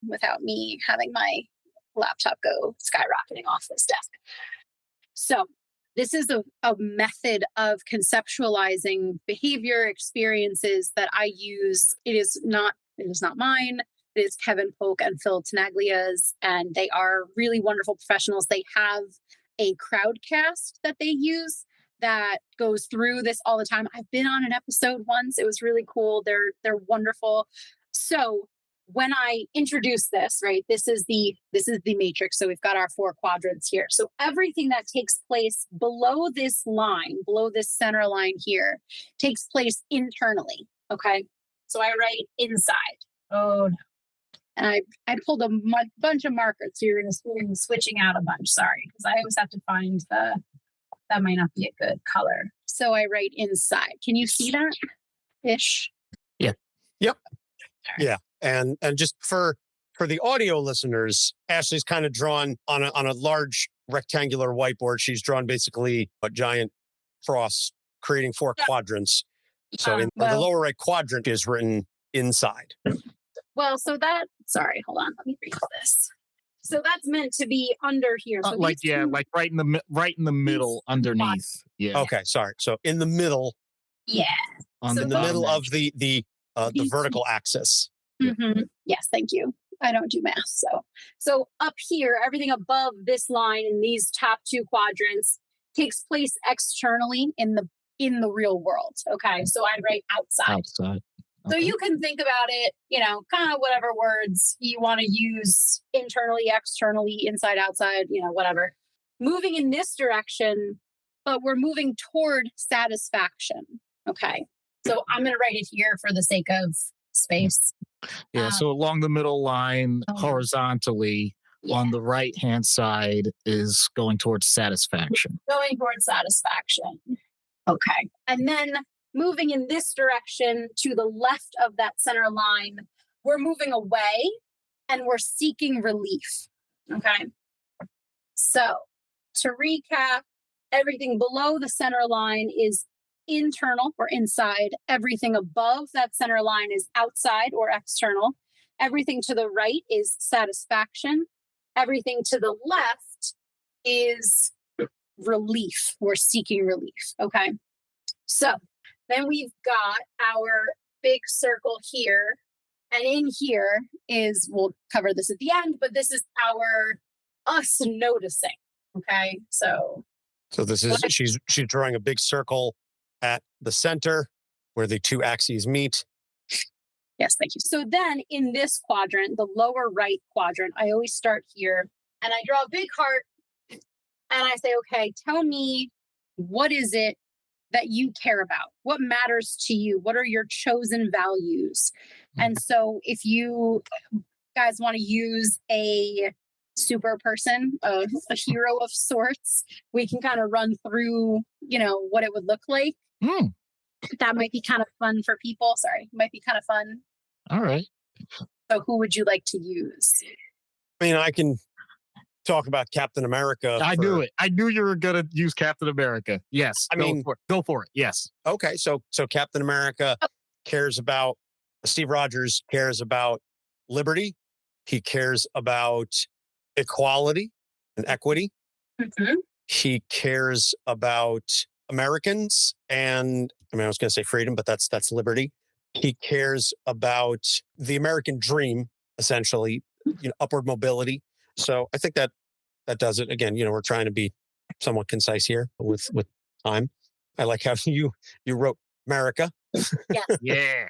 without me having my laptop go skyrocketing off this desk. So this is a method of conceptualizing behavior experiences that I use. It is not mine. It is Kevin Polk and Phil Tenaglia's, and they are really wonderful professionals. They have a crowdcast that they use that goes through this all the time. I've been on an episode once. It was really cool. They're wonderful. So when I introduce this, right, this is the matrix. So we've got our 4 quadrants here. So everything that takes place below this line, below this center line here, takes place internally. Okay. So I write inside. Oh no. And I pulled a bunch of markers. So you're going to see me switching out a bunch. Sorry, because I always have to find that might not be a good color. So I write inside. Can you see that ish? Yeah. Yep. Yeah. And just for the audio listeners, Ashley's kind of drawn on a large rectangular whiteboard. She's drawn basically a giant cross, creating 4 quadrants. So in the lower right quadrant is written inside. Well, so hold on, let me read this. So that's meant to be under here. So like right in the middle underneath. Yeah. Okay, sorry. So in the middle. Yeah. In the middle of the vertical axis. Mm-hmm. Yes, thank you. I don't do math, so up here, everything above this line in these top 2 quadrants takes place externally in the real world. Okay, so I write outside. Outside. So you can think about it, kind of whatever words you want to use internally, externally, inside, outside, whatever. Moving in this direction, but we're moving toward satisfaction. Okay. So I'm going to write it here for the sake of space. Yeah. So along the middle line, horizontally, on the right-hand side is going towards satisfaction. Going towards satisfaction. Okay. And then moving in this direction to the left of that center line, we're moving away and we're seeking relief. Okay. So to recap, everything below the center line is internal or inside. Everything above that center line is outside or external. Everything to the right is satisfaction. Everything to the left is relief. We're seeking relief. Okay. So then we've got our big circle here. And in here we'll cover this at the end, but this is us noticing. Okay. So this is, she's drawing a big circle at the center where the 2 axes meet. Yes, thank you. So then in this quadrant, the lower right quadrant, I always start here and I draw a big heart and I say, okay, tell me, what is it that you care about? What matters to you? What are your chosen values? And so if you guys want to use a super person, a hero of sorts, we can kind of run through, what it would look like. That might be kind of fun for people. Sorry, might be kind of fun. All right. So who would you like to use? I mean, I can talk about Captain America. I knew it. I knew you were going to use Captain America. Yes. Go for it. Yes. Okay. So Captain America cares about, Steve Rogers cares about liberty. He cares about equality and equity. Mm-hmm. He cares about Americans and, I was going to say freedom, but that's liberty. He cares about the American dream, essentially, upward mobility. So I think that that does it. Again, we're trying to be somewhat concise here with time. I like how you wrote America. Yes. Yeah.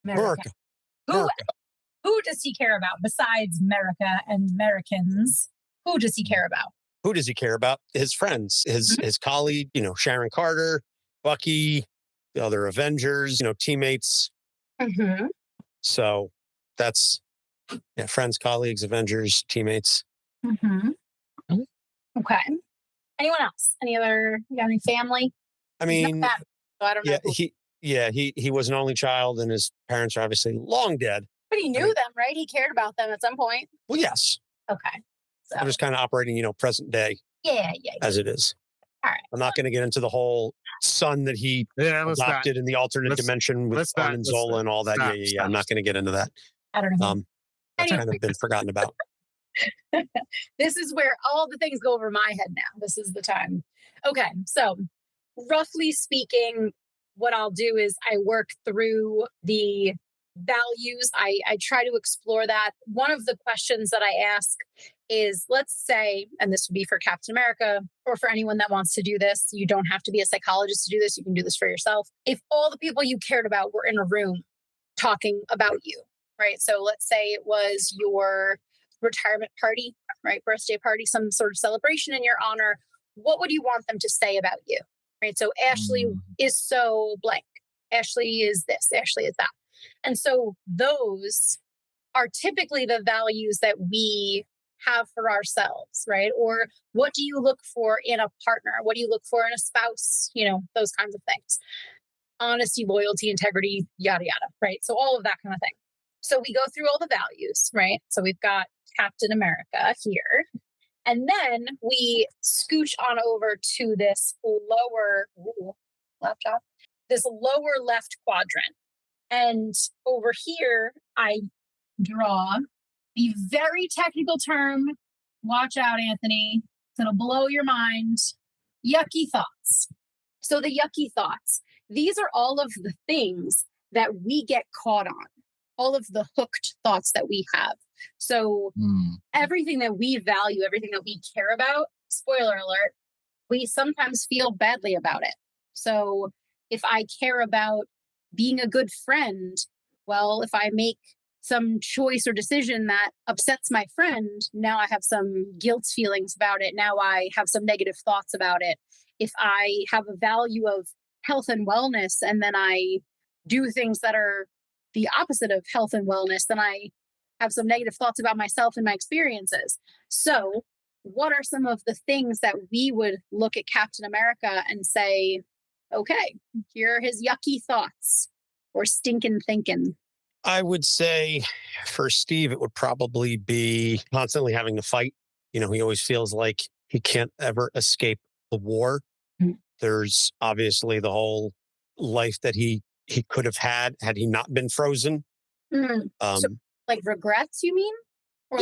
America. Who does he care about besides America and Americans? Who does he care about? Who does he care about? His friends, his colleague, Sharon Carter, Bucky, the other Avengers, teammates. Mm-hmm. So that's friends, colleagues, Avengers, teammates. Mm-hmm. Okay. Anyone else? You got any family? I mean, so I don't know. He was an only child, and his parents are obviously long dead. But he knew them, right? He cared about them at some point. Well, yes. Okay. So I'm just kind of operating, present day. Yeah. As it is. All right. I'm not going to get into the whole son that he adopted in the alternate dimension with Arn and Zola and all that. Yeah. I'm not going to get into that. I don't know. That's kind of been forgotten about. This is where all the things go over my head now. This is the time. Okay. So roughly speaking, what I'll do is I work through the values. I try to explore that. One of the questions that I ask is, let's say, and this would be for Captain America or for anyone that wants to do this, you don't have to be a psychologist to do this. You can do this for yourself. If all the people you cared about were in a room talking about you, right? So let's say it was your retirement party, right? Birthday party, some sort of celebration in your honor. What would you want them to say about you, right? So Ashley is so blank. Ashley is this. Ashley is that. And so those are typically the values that we have for ourselves, right? Or what do you look for in a partner? What do you look for in a spouse? Those kinds of things. Honesty, loyalty, integrity, yada, yada, right? So all of that kind of thing. So we go through all the values, right? So we've got Captain America here. And then we scooch on over to this lower left quadrant. And over here, I draw the very technical term. Watch out, Anthony. It'll blow your mind. Yucky thoughts. So the yucky thoughts, these are all of the things that we get caught on, all of the hooked thoughts that we have. So everything that we value, everything that we care about, spoiler alert, we sometimes feel badly about it. So if I care about being a good friend, well, if I make some choice or decision that upsets my friend, now I have some guilt feelings about it. Now I have some negative thoughts about it. If I have a value of health and wellness, and then I do things that are the opposite of health and wellness, then I have some negative thoughts about myself and my experiences. So what are some of the things that we would look at Captain America and say, okay, here are his yucky thoughts or stinking thinking? I would say for Steve, it would probably be constantly having to fight. He always feels like he can't ever escape the war. Mm-hmm. There's obviously the whole life that he could have had he not been frozen. Mm-hmm. So, like regrets, you mean? Or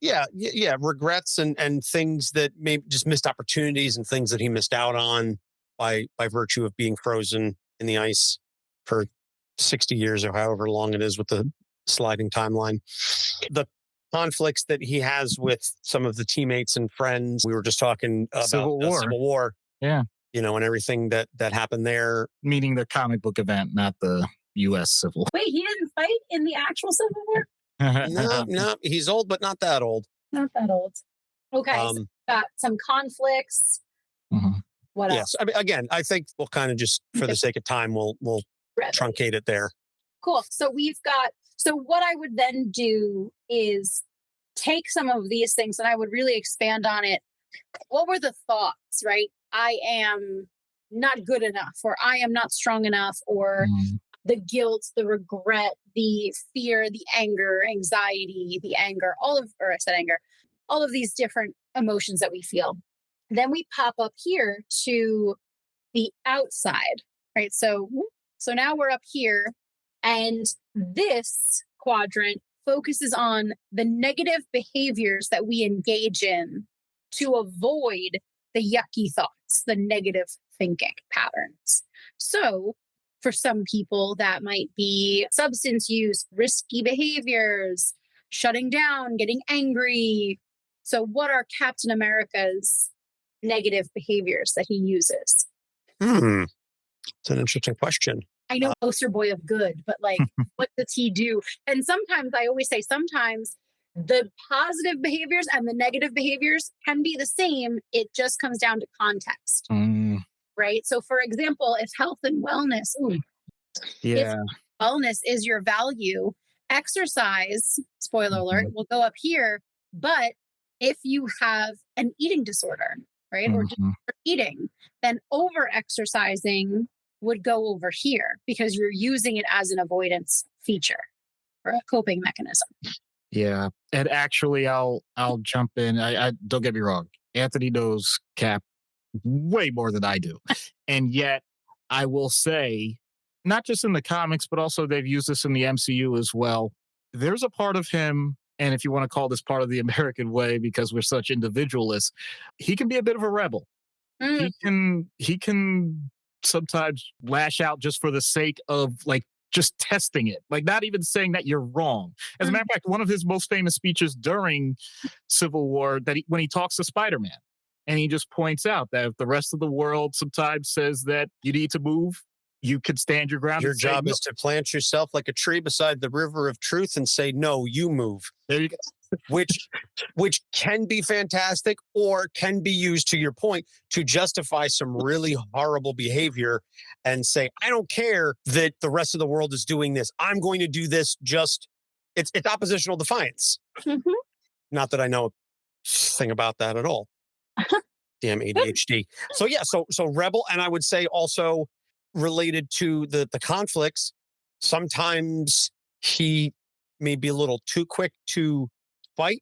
yeah. Regrets and things that maybe just missed opportunities and things that he missed out on by virtue of being frozen in the ice for 60 years or however long it is with the sliding timeline. The conflicts that he has with some of the teammates and friends. We were just talking about Civil War. Yeah. And everything that happened there. Meaning the comic book event, not the U.S. Civil War. Wait, he didn't fight in the actual Civil War? No, he's old, but not that old. Not that old. Okay, so got some conflicts. Mm-hmm. What else? Yes, I mean, again, I think we'll kind of just, for the sake of time, we'll truncate it there. Cool. So what I would then do is take some of these things and I would really expand on it. What were the thoughts, right? I am not good enough, or I am not strong enough, or the guilt, the regret, the fear, the anger, anxiety, the anger, all of these different emotions that we feel. Then we pop up here to the outside, right? So now we're up here, and this quadrant focuses on the negative behaviors that we engage in to avoid the yucky thoughts, the negative thinking patterns. So for some people, that might be substance use, risky behaviors, shutting down, getting angry, So what are Captain America's negative behaviors that he uses? It's an interesting question. I know poster boy of good, but like, what does he do? And sometimes I always say, sometimes the positive behaviors and the negative behaviors can be the same. It just comes down to context, right? So for example, if health and wellness, if wellness is your value, exercise, spoiler alert, will go up here. But if you have an eating disorder, right, or just eating, then over exercising would go over here because you're using it as an avoidance feature or a coping mechanism. Yeah. And actually, I'll jump in. I don't get me wrong. Anthony knows Cap way more than I do. And yet I will say, not just in the comics, but also they've used this in the MCU as well. There's a part of him, and if you want to call this part of the American way, because we're such individualists, he can be a bit of a rebel. He can sometimes lash out just for the sake of like just testing it, like not even saying that you're wrong. As a matter of fact, one of his most famous speeches during Civil War, when he talks to Spider-Man, and he just points out that if the rest of the world sometimes says that you need to move, you could stand your ground. Your job is to plant yourself like a tree beside the river of truth and say, no, you move. There you go. Which can be fantastic or can be used, to your point, to justify some really horrible behavior and say, I don't care that the rest of the world is doing this. I'm going to do this. It's oppositional defiance. Not that I know a thing about that at all. Damn ADHD. So yeah, so rebel. And I would say also related to the conflicts, sometimes he may be a little too quick to fight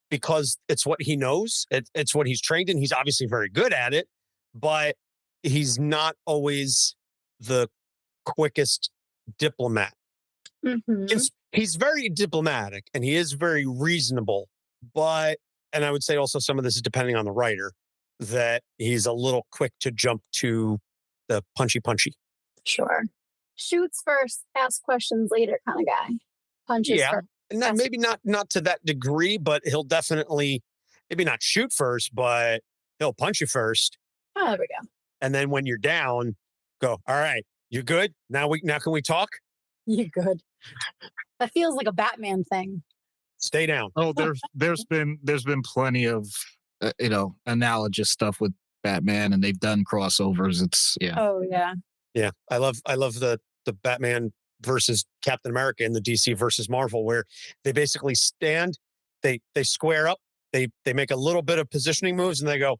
because it's what he knows. It's what he's trained in. He's obviously very good at it, but he's not always the quickest diplomat. He's very diplomatic and he is very reasonable, and I would say also some of this is depending on the writer, that he's a little quick to jump to the punchy. Sure. Shoots first, ask questions later kind of guy. Punches first. And maybe not to that degree, but he'll definitely maybe not shoot first, but he'll punch you first. Oh, there we go. And then when you're down, go, all right, you good? Now can we talk? You good. That feels like a Batman thing. Stay down. Oh, there's been plenty of analogous stuff with Batman, and they've done crossovers. Oh yeah. Yeah. I love the Batman versus Captain America in the DC versus Marvel, where they basically stand, they square up, they make a little bit of positioning moves, and they go,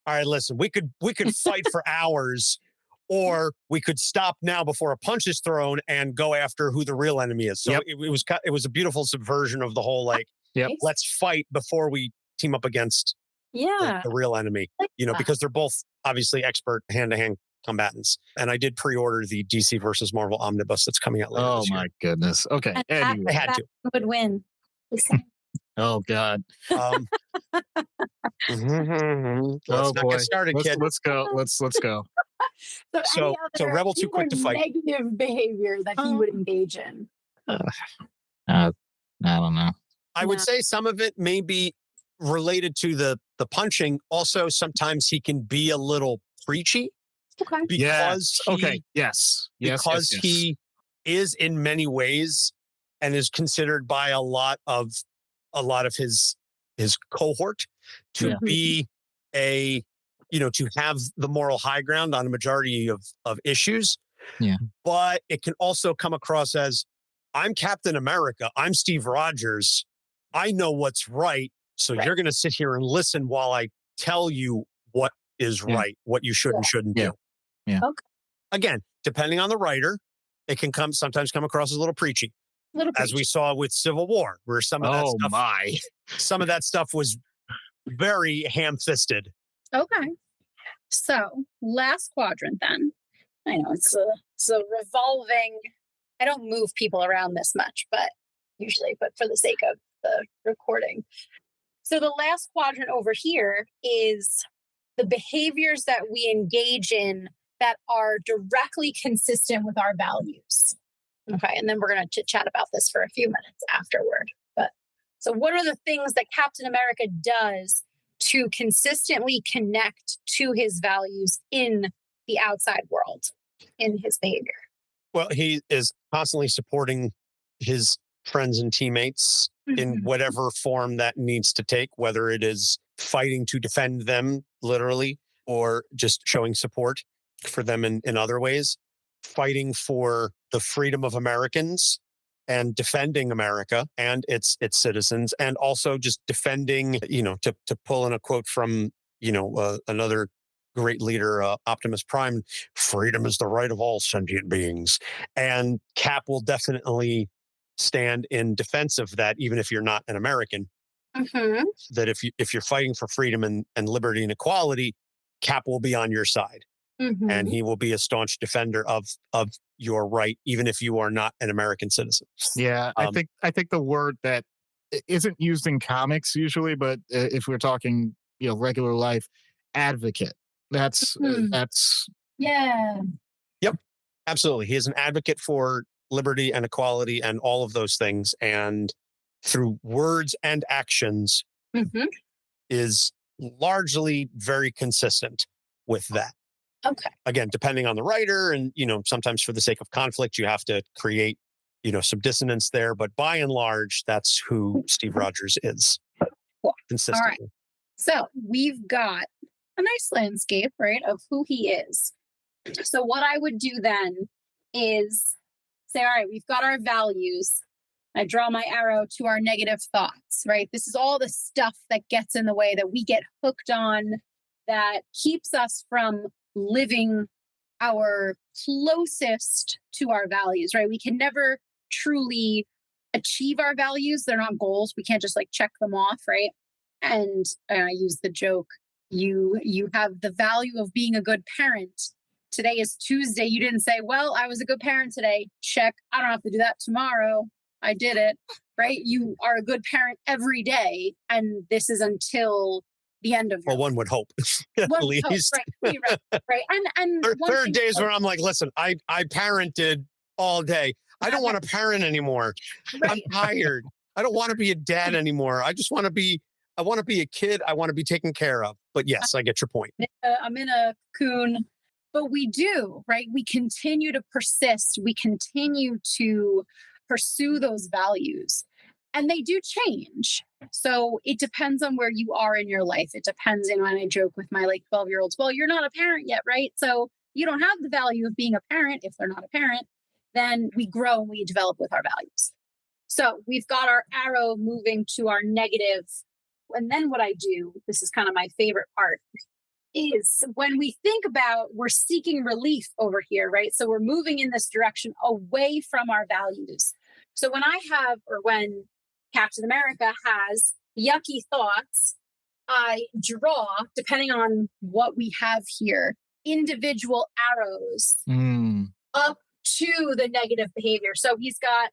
all right, listen, we could fight for hours, or we could stop now before a punch is thrown and go after who the real enemy is. So it was a beautiful subversion of the whole let's fight before we team up against the real enemy. Because they're both obviously expert hand-to-hand combatants. And I did pre-order the DC versus Marvel omnibus that's coming out later this year. My goodness. Okay. Anyway. I had to. Would win. Oh God. Let's not get started, kid. Let's go. Let's go. So Rebel too quick to fight. Negative behavior that he would engage in. I don't know. I would say some of it may be related to the punching. Also, sometimes he can be a little preachy. Okay. Because he is in many ways and is considered by a lot of his cohort to be to have the moral high ground on a majority of issues. Yeah. But it can also come across as, I'm Captain America. I'm Steve Rogers. I know what's right. So you're going to sit here and listen while I tell you what is right, what you should and shouldn't do. Yeah. Okay. Again, depending on the writer, it can sometimes come across as a little preachy. As we saw with Civil War, where some of that stuff was very ham-fisted. Okay. So last quadrant then. I know it's a revolving, I don't move people around this much, but for the sake of the recording. So the last quadrant over here is the behaviors that we engage in that are directly consistent with our values. Okay. And then we're going to chit chat about this for a few minutes afterward. But So what are the things that Captain America does to consistently connect to his values in the outside world, in his behavior? Well, he is constantly supporting his friends and teammates in whatever form that needs to take, whether it is fighting to defend them literally or just showing support for them in other ways, fighting for the freedom of Americans and defending America and its citizens, and also just defending, to pull in a quote from, another great leader, Optimus Prime, freedom is the right of all sentient beings. And Cap will definitely stand in defense of that, even if you're not an American. That if you're fighting for freedom and liberty and equality, Cap will be on your side. And he will be a staunch defender of your right, even if you are not an American citizen. Yeah, I think the word that isn't used in comics usually, but if we're talking, regular life, advocate. That's yeah. Yep, absolutely. He is an advocate for liberty and equality and all of those things, and through words and actions is largely very consistent with that. Okay. Again, depending on the writer, and sometimes for the sake of conflict, you have to create some dissonance there. But by and large, that's who Steve Rogers is. Cool. Consistently. All right. So we've got a nice landscape, right, of who he is. So what I would do then is say, all right, we've got our values. I draw my arrow to our negative thoughts, right? This is all the stuff that gets in the way that we get hooked on, that keeps us from living our closest to our values, right? We can never truly achieve our values. They're not goals. We can't just check them off, right? And I use the joke, you have the value of being a good parent. Today is Tuesday. You didn't say, well, I was a good parent today. Check. I don't have to do that tomorrow. I did it, right? You are a good parent every day. And this is until the end of your one would hope, at least. Right. And there are days where I'm like, listen, I parented all day. I don't want to parent anymore. Right. I'm tired. I don't want to be a dad anymore. I want to be a kid. I want to be taken care of. But yes, I get your point. I'm in a cocoon. But we do, right? We continue to persist. We continue to pursue those values. And they do change. So it depends on where you are in your life. It depends. And when I joke with my 12-year-olds, well, you're not a parent yet, right? So you don't have the value of being a parent. If they're not a parent, then we grow and we develop with our values. So we've got our arrow moving to our negative. And then what I do, this is kind of my favorite part, is when we think about we're seeking relief over here, right? So we're moving in this direction away from our values. So when Captain America has yucky thoughts, I draw, depending on what we have here, individual arrows up to the negative behavior. So he's got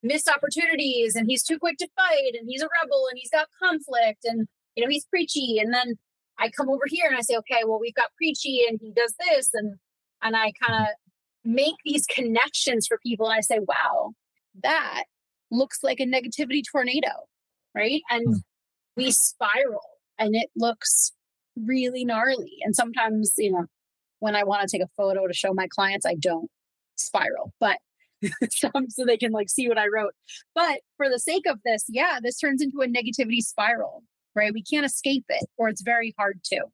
missed opportunities, and he's too quick to fight, and he's a rebel, and he's got conflict, and he's preachy. And then I come over here and I say, okay, well, we've got preachy, and he does this, and I kind of make these connections for people, and I say, wow, that looks like a negativity tornado, right? And we spiral, and it looks really gnarly. And sometimes, when I want to take a photo to show my clients, I don't spiral, but so they can see what I wrote. But for the sake of this, this turns into a negativity spiral, right? We can't escape it, or it's very hard to.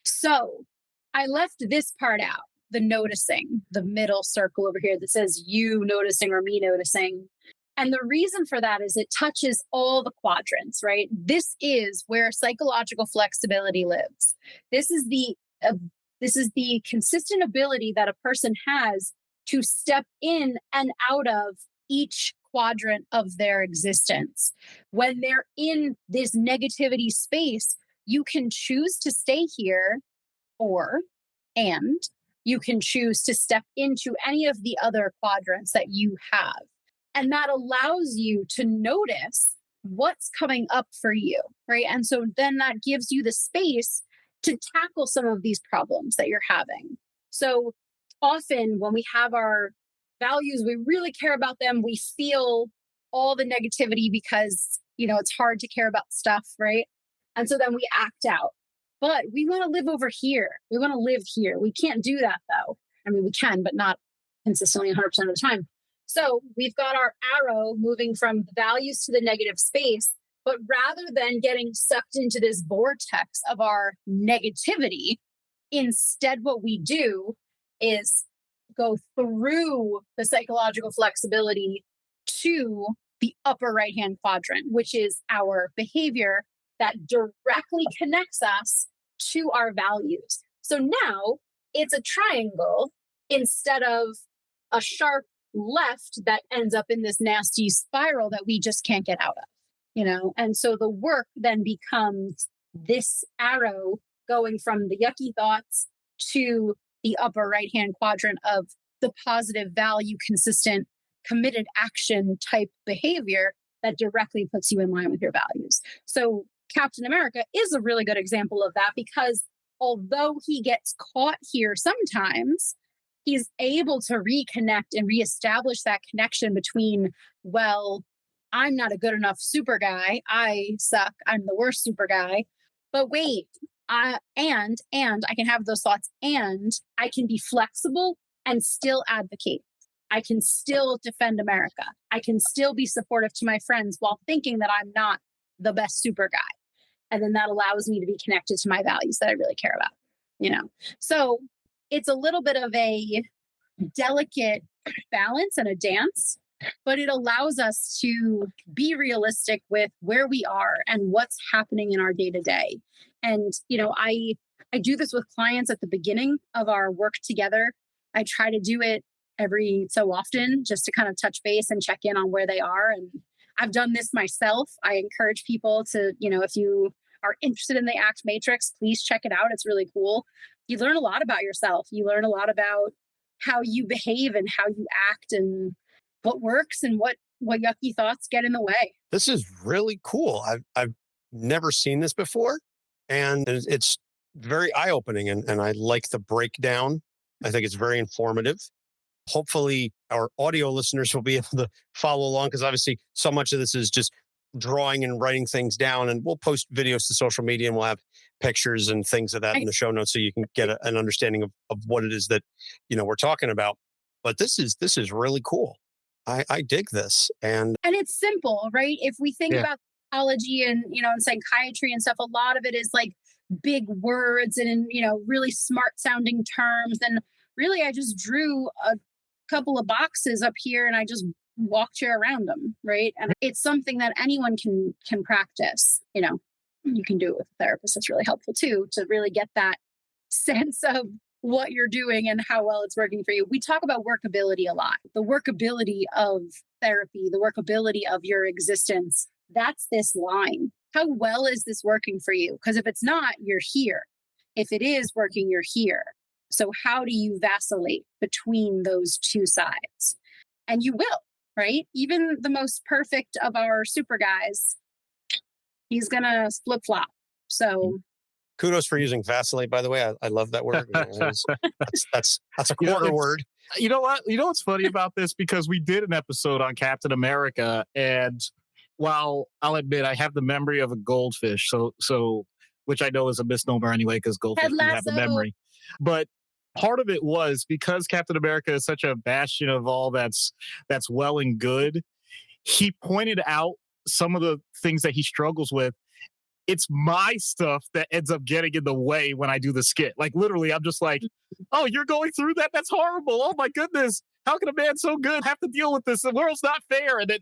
So I left this part out, the noticing, the middle circle over here that says you noticing or me noticing. And the reason for that is it touches all the quadrants, right? This is where psychological flexibility lives. This is the consistent ability that a person has to step in and out of each quadrant of their existence. When they're in this negativity space, you can choose to stay here, and you can choose to step into any of the other quadrants that you have. And that allows you to notice what's coming up for you, right? And so then that gives you the space to tackle some of these problems that you're having. So often when we have our values, we really care about them. We feel all the negativity because it's hard to care about stuff, right? And so then we act out. But we want to live over here. We want to live here. We can't do that though. I mean, we can, but not consistently 100% of the time. So we've got our arrow moving from the values to the negative space. But rather than getting sucked into this vortex of our negativity, instead what we do is go through the psychological flexibility to the upper right-hand quadrant, which is our behavior that directly connects us to our values. So now it's a triangle instead of a sharp left that ends up in this nasty spiral that we just can't get out of, And so the work then becomes this arrow going from the yucky thoughts to the upper right-hand quadrant of the positive value, consistent, committed action type behavior that directly puts you in line with your values. So Captain America is a really good example of that, because although he gets caught here sometimes, he's able to reconnect and reestablish that connection between, well, I'm not a good enough super guy. I suck. I'm the worst super guy. But wait, and I can have those thoughts, and I can be flexible and still advocate. I can still defend America. I can still be supportive to my friends while thinking that I'm not the best super guy. And then that allows me to be connected to my values that I really care about, So it's a little bit of a delicate balance and a dance, but it allows us to be realistic with where we are and what's happening in our day to day. And, I do this with clients at the beginning of our work together. I try to do it every so often just to kind of touch base and check in on where they are. And I've done this myself. I encourage people to, if you are interested in the ACT Matrix, please check it out. It's really cool. You learn a lot about yourself. You learn a lot about how you behave and how you act and what works and what yucky thoughts get in the way. This is really cool. I've never seen this before, and it's very eye-opening, and I like the breakdown. I think it's very informative. Hopefully our audio listeners will be able to follow along, because obviously so much of this is just drawing and writing things down, and we'll post videos to social media, and we'll have pictures and things of that in the show notes so you can get an understanding of what it is that we're talking about. But this is really cool. I dig this. And it's simple, right? If we think about psychology and and psychiatry and stuff, a lot of it is like big words and really smart sounding terms. And really I just drew a couple of boxes up here and I just walked you around them, right? And it's something that anyone can practice. You can do it with a therapist. It's really helpful too, to really get that sense of what you're doing and how well it's working for you. We talk about workability a lot. The workability of therapy, the workability of your existence. That's this line. How well is this working for you? Because if it's not, you're here. If it is working, you're here. So how do you vacillate between those two sides? And you will, right? Even the most perfect of our super guys, he's going to flip-flop. So kudos for using vacillate, by the way. I love that word. That's a quarter word. You know what? You know what's funny about this? Because we did an episode on Captain America, and while I'll admit I have the memory of a goldfish, so which I know is a misnomer anyway, because goldfish do have the memory. But part of it was because Captain America is such a bastion of all that's well and good. He pointed out some of the things that he struggles with. It's my stuff that ends up getting in the way when I do the skit. Like literally, I'm just like, oh, you're going through that? That's horrible. Oh my goodness. How can a man so good have to deal with this? The world's not fair. And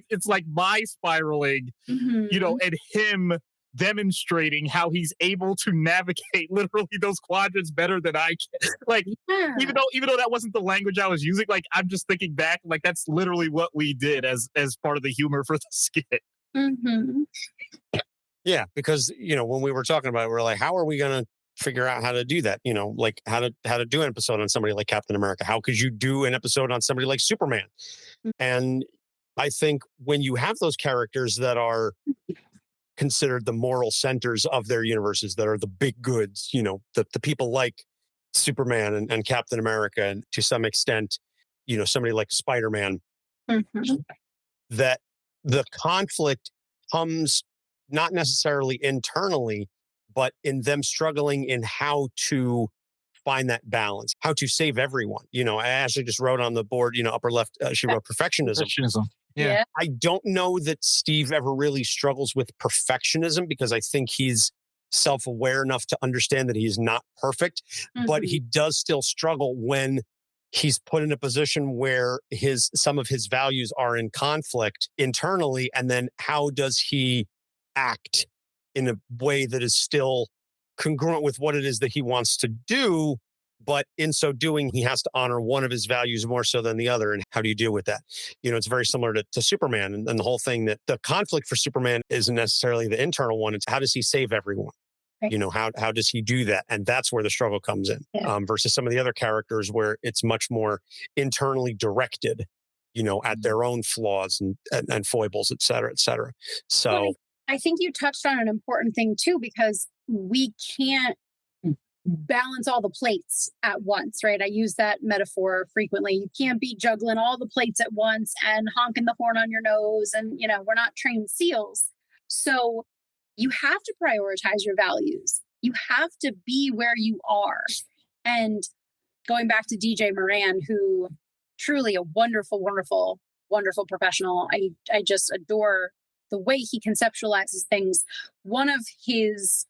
it's like my spiraling, and him demonstrating how he's able to navigate literally those quadrants better than I can. Like, even though that wasn't the language I was using, like I'm just thinking back, like that's literally what we did as part of the humor for the skit. Mm-hmm. Yeah, because when we were talking about it, we're like, how are we going to figure out how to do that? Like how to do an episode on somebody like Captain America. How could you do an episode on somebody like Superman? Mm-hmm. And I think when you have those characters that are considered the moral centers of their universes, that are the big goods, the people like Superman and Captain America, and to some extent, somebody like Spider-Man, that the conflict comes not necessarily internally, but in them struggling in how to find that balance, how to save everyone. I actually just wrote on the board, upper left, she wrote perfectionism. Perfectionism. Yeah. I don't know that Steve ever really struggles with perfectionism because I think he's self-aware enough to understand that he's not perfect, but he does still struggle when he's put in a position where some of his values are in conflict internally. And then how does he act in a way that is still congruent with what it is that he wants to do? But in so doing, he has to honor one of his values more so than the other. And how do you deal with that? It's very similar to Superman and the whole thing that the conflict for Superman isn't necessarily the internal one. It's how does he save everyone? Right. How does he do that? And that's where the struggle comes in versus some of the other characters where it's much more internally directed, at their own flaws and foibles, et cetera, et cetera. So well, I think you touched on an important thing too, because we can't balance all the plates at once, right? I use that metaphor frequently. You can't be juggling all the plates at once and honking the horn on your nose. And, we're not trained SEALs. So you have to prioritize your values. You have to be where you are. And going back to DJ Moran, who truly a wonderful, wonderful, wonderful professional. I just adore the way he conceptualizes things. One of his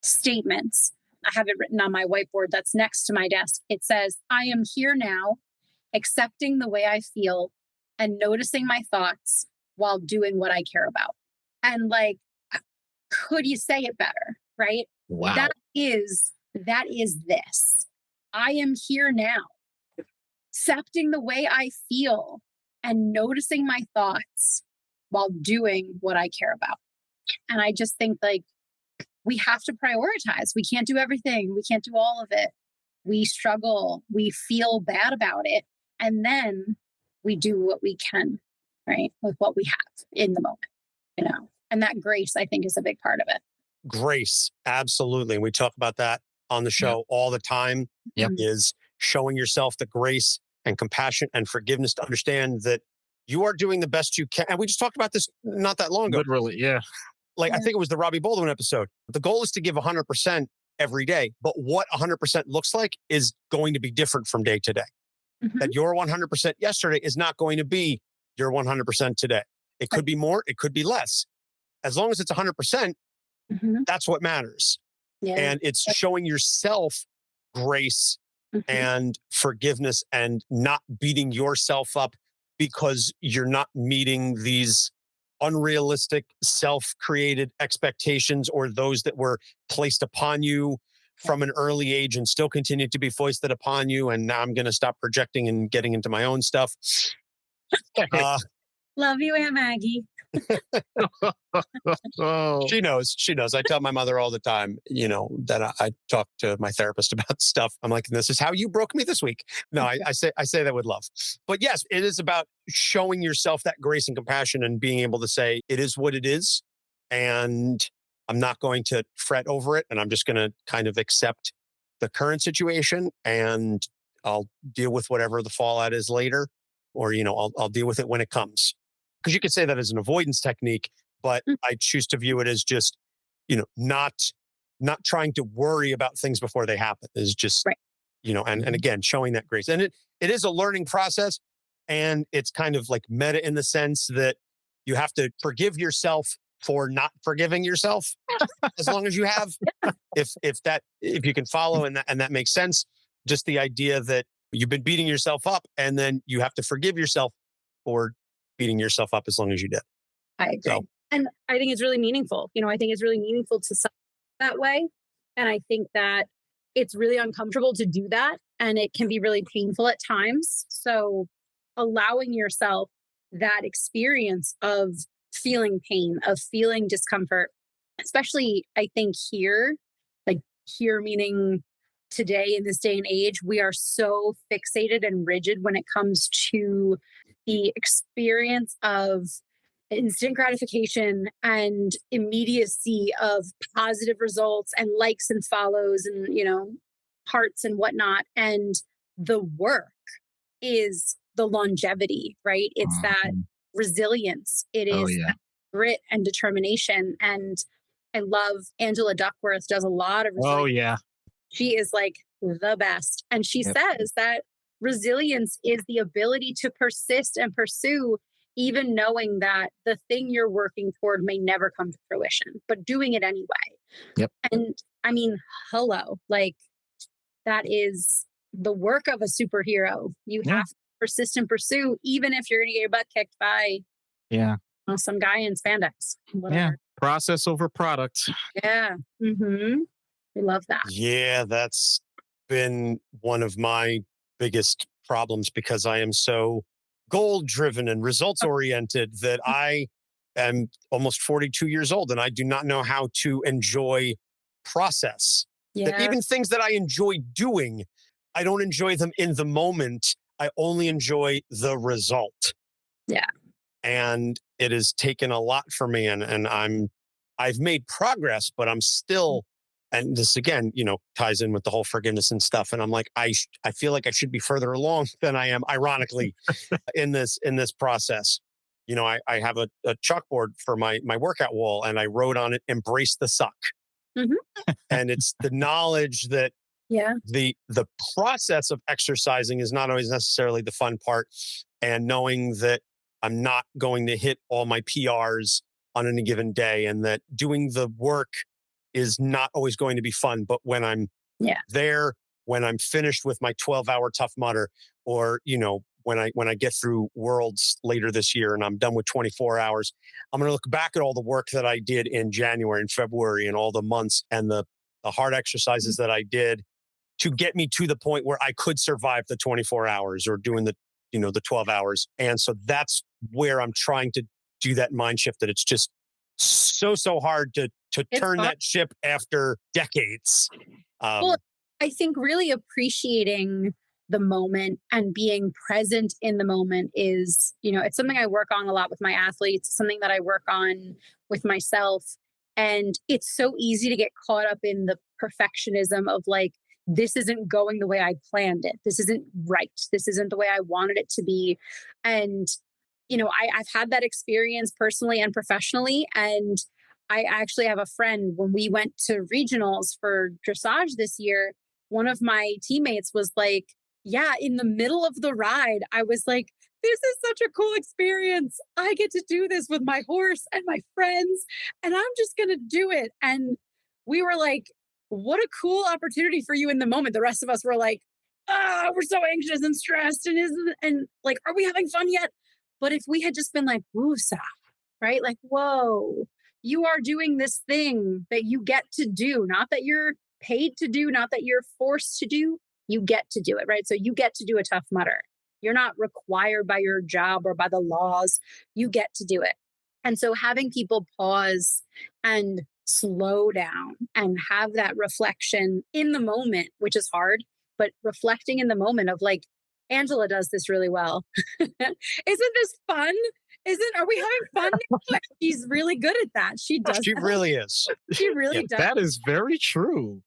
statements, I have it written on my whiteboard that's next to my desk. It says, "I am here now, accepting the way I feel and noticing my thoughts while doing what I care about." And could you say it better, right? Wow. That is this. I am here now, accepting the way I feel and noticing my thoughts while doing what I care about. And I just think we have to prioritize. We can't do everything. We can't do all of it. We struggle. We feel bad about it. And then we do what we can, right? With what we have in the moment, And that grace, I think, is a big part of it. Grace, absolutely. We talk about that on the show all the time. Yep. Is showing yourself the grace and compassion and forgiveness to understand that you are doing the best you can. And we just talked about this not that long ago. Literally, yeah. I think it was the Robbie Baldwin episode. The goal is to give 100% every day, but what 100% looks like is going to be different from day to day. That your 100% yesterday is not going to be your 100% today. It could be more, it could be less. As long as it's 100%, that's what matters. Yeah. And it's showing yourself grace and forgiveness and not beating yourself up because you're not meeting these unrealistic self-created expectations or those that were placed upon you from an early age and still continue to be foisted upon you. And now I'm going to stop projecting and getting into my own stuff. Love you, Aunt Maggie. She knows. I tell my mother all the time, that I talk to my therapist about stuff. I'm like, this is how you broke me this week. No, I say that with love. But yes, it is about showing yourself that grace and compassion and being able to say, it is what it is. And I'm not going to fret over it. And I'm just going to kind of accept the current situation and I'll deal with whatever the fallout is later. Or, I'll deal with it when it comes. Because you could say that as an avoidance technique, but I choose to view it as just, not trying to worry about things before they happen is just, right. And again, showing that grace. And it is a learning process and it's kind of like meta in the sense that you have to forgive yourself for not forgiving yourself as long as you have, if you can follow and that makes sense, just the idea that you've been beating yourself up and then you have to forgive yourself for beating yourself up as long as you did. I agree. So, and I think it's really meaningful. I think it's really meaningful to that way. And I think that it's really uncomfortable to do that. And it can be really painful at times. So allowing yourself that experience of feeling pain, of feeling discomfort, especially I think here meaning today in this day and age, we are so fixated and rigid when it comes to the experience of instant gratification and immediacy of positive results and likes and follows and, hearts and whatnot. And the work is the longevity, right? It's that resilience. It is grit and determination. And I love Angela Duckworth does a lot of Oh, resilience. yeah. She is like the best. And she says that resilience is the ability to persist and pursue, even knowing that the thing you're working toward may never come to fruition, but doing it anyway. Yep. And I mean, hello, like that is the work of a superhero. You have to persist and pursue, even if you're going to get your butt kicked by some guy in spandex. Whatever. Yeah. Process over product. Yeah. Mm-hmm. We love that. Yeah, that's been one of my biggest problems because I am so goal driven and results oriented that I am almost 42 years old and I do not know how to enjoy process. That even things that I enjoy doing, I don't enjoy them in the moment. I only enjoy the result. Yeah. And it has taken a lot for me and I've made progress, but I'm still, and this again, ties in with the whole forgiveness and stuff. And I'm like, I feel like I should be further along than I am, ironically, in this process. I have a chalkboard for my workout wall and I wrote on it, embrace the suck. Mm-hmm. And it's the knowledge that the process of exercising is not always necessarily the fun part. And knowing that I'm not going to hit all my PRs on any given day and that doing the work is not always going to be fun. But when I'm there, when I'm finished with my 12-hour Tough Mudder, or, when I get through Worlds later this year and I'm done with 24 hours, I'm going to look back at all the work that I did in January and February and all the months and the hard exercises that I did to get me to the point where I could survive the 24 hours or doing the 12 hours. And so that's where I'm trying to do that mind shift, that it's just so hard to turn that ship after decades. Well, I think really appreciating the moment and being present in the moment is, it's something I work on a lot with my athletes, something that I work on with myself. And it's so easy to get caught up in the perfectionism of like, this isn't going the way I planned it. This isn't right. This isn't the way I wanted it to be. And, I've had that experience personally and professionally. And I actually have a friend, when we went to regionals for dressage this year, one of my teammates was like, in the middle of the ride, I was like, this is such a cool experience. I get to do this with my horse and my friends, and I'm just going to do it. And we were like, what a cool opportunity for you in the moment. The rest of us were like, we're so anxious and stressed and like, are we having fun yet? But if we had just been like, woosah, right? Like, whoa, you are doing this thing that you get to do, not that you're paid to do, not that you're forced to do, you get to do it, right? So you get to do a Tough Mudder. You're not required by your job or by the laws. You get to do it. And so having people pause and slow down and have that reflection in the moment, which is hard, but reflecting in the moment of like, Angela does this really well. Isn't this fun? Are we having fun? She's really good at that. She does. She really is. She really does. That is very true.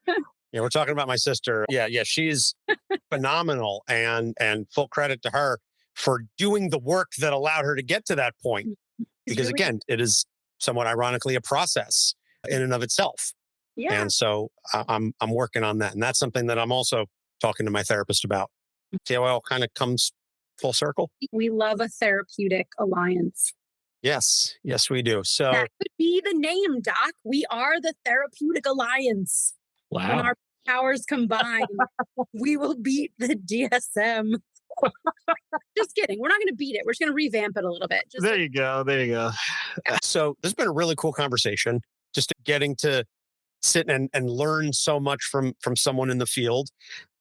Yeah, we're talking about my sister. Yeah, she's phenomenal, and full credit to her for doing the work that allowed her to get to that point. Because again, it is somewhat ironically a process in and of itself. Yeah. And so I'm working on that, and that's something that I'm also talking to my therapist about. See how it all kind of comes full circle? We love a therapeutic alliance. Yes, we do. So that could be the name, Doc. We are the Therapeutic Alliance. Wow. When our powers combine, we will beat the DSM. Just kidding. We're not going to beat it. We're just going to revamp it a little bit. There you go. So this has been a really cool conversation. Just getting to sit and learn so much from someone in the field.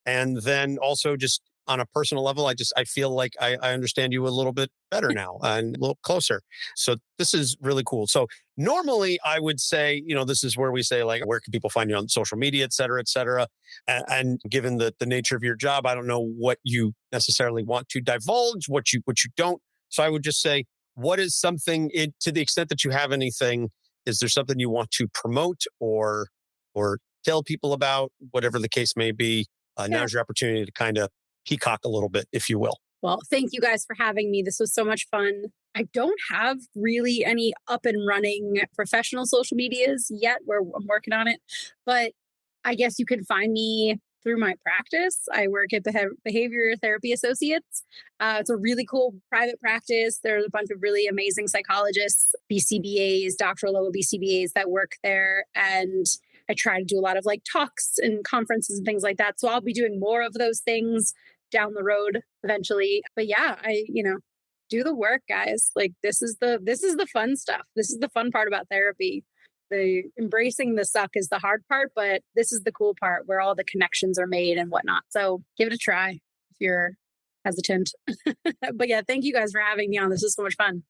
And then also just on a personal level, I feel like I understand you a little bit better now and a little closer. So this is really cool. So normally I would say, this is where we say like, where can people find you on social media, et cetera, et cetera. And given the nature of your job, I don't know what you necessarily want to divulge, what you don't. So I would just say, what is something, to the extent that you have anything, is there something you want to promote or tell people about, whatever the case may be? Now's your opportunity to kind of peacock a little bit, if you will. Well, thank you guys for having me. This was so much fun. I don't have really any up and running professional social medias yet where I'm working on it, but I guess you can find me through my practice. I work at Behavior Therapy Associates. It's a really cool private practice. There's a bunch of really amazing psychologists, BCBAs, doctoral level BCBAs that work there. And I try to do a lot of like talks and conferences and things like that. So I'll be doing more of those things down the road eventually. But yeah, do the work, guys. Like this is the fun stuff. This is the fun part about therapy. The embracing the suck is the hard part, but this is the cool part where all the connections are made and whatnot. So give it a try if you're hesitant. But yeah, thank you guys for having me on. This is so much fun.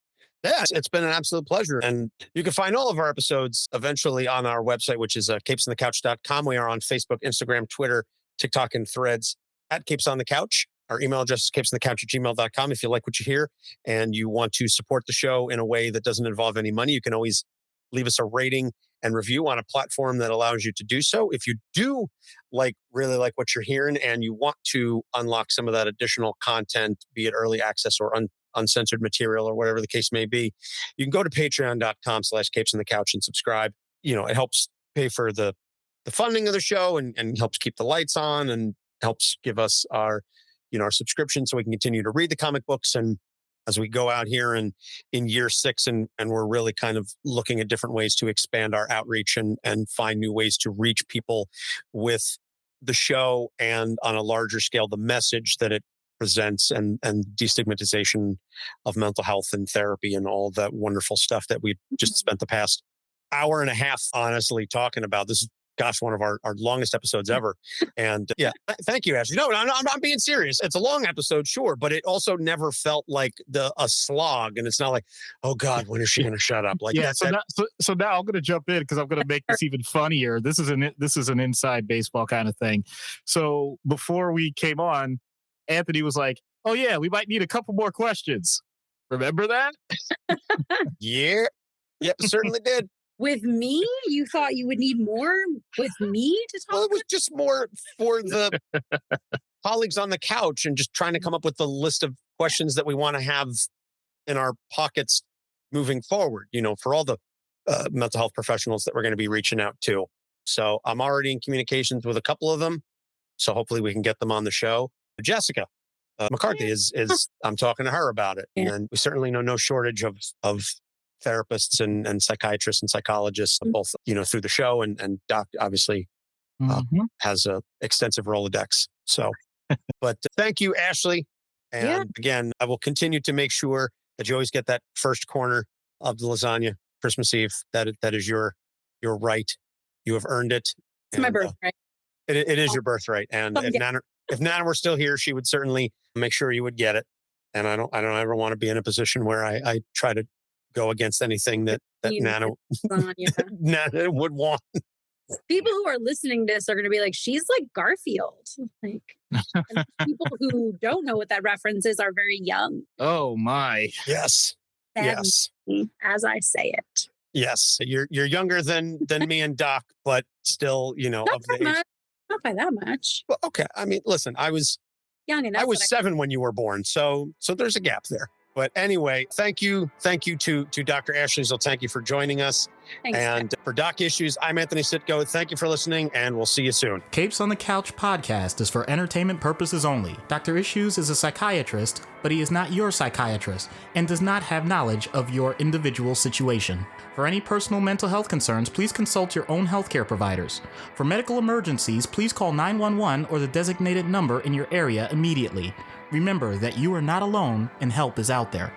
Yeah, it's been an absolute pleasure. And you can find all of our episodes eventually on our website, which is capesonthecouch.com. We are on Facebook, Instagram, Twitter, TikTok, and Threads at Capes on the Couch. Our email address is capesonthecouch@gmail.com. If you like what you hear and you want to support the show in a way that doesn't involve any money, you can always leave us a rating and review on a platform that allows you to do so. If you do really like what you're hearing and you want to unlock some of that additional content, be it early access or uncensored material or whatever the case may be, you can go to patreon.com/capesonthecouch and subscribe. It helps pay for the funding of the show and helps keep the lights on and helps give us our subscription so we can continue to read the comic books. And as we go out here in year 6 and we're really kind of looking at different ways to expand our outreach and find new ways to reach people with the show and on a larger scale, the message that it presents and destigmatization of mental health and therapy and all that wonderful stuff that we just spent the past hour and a half, honestly, talking about. This is one of our longest episodes ever. And yeah, thank you, Ashley. No, I'm being serious. It's a long episode, sure, but it also never felt like a slog. And it's not like, oh God, when is she going to shut up? Like, yeah. So now I'm going to jump in because I'm going to make this even funnier. This is an inside baseball kind of thing. So before we came on, Anthony was like, oh yeah, we might need a couple more questions. Remember that? Yeah. Yep, certainly did. With me? You thought you would need more with me to talk? Well, it was just more for the colleagues on the couch and just trying to come up with the list of questions that we want to have in our pockets moving forward, for all the mental health professionals that we're going to be reaching out to. So I'm already in communications with a couple of them. So hopefully we can get them on the show. Jessica McCarthy is I'm talking to her about it. Yeah. And we certainly know no shortage of therapists and psychiatrists and psychologists, both, through the show and Doc obviously has a extensive Rolodex. So, but thank you, Ashley. And again, I will continue to make sure that you always get that first corner of the lasagna Christmas Eve. That is your right. You have earned it. It's my birthright. It is your birthright. And if Nana were still here, she would certainly make sure you would get it. And I don't ever want to be in a position where I try to go against anything that Nana would want. People who are listening to this are going to be like, she's like Garfield. Like, and people who don't know what that reference is are very young. Oh my. Yes. Yes. As I say it. Yes. You're younger than me and Doc, but still, of the age. Not by that much. Well, okay. I mean, listen, I was young enough. I was 7 when you were born. So there's a gap there. But anyway, thank you to Dr. Ashley Zultanky for joining us. Thanks, and for Doc Issues, I'm Anthony Sitko. Thank you for listening, and we'll see you soon. Capes on the Couch podcast is for entertainment purposes only. Dr. Issues is a psychiatrist, but he is not your psychiatrist and does not have knowledge of your individual situation. For any personal mental health concerns, please consult your own healthcare providers. For medical emergencies, please call 911 or the designated number in your area immediately. Remember that you are not alone and help is out there.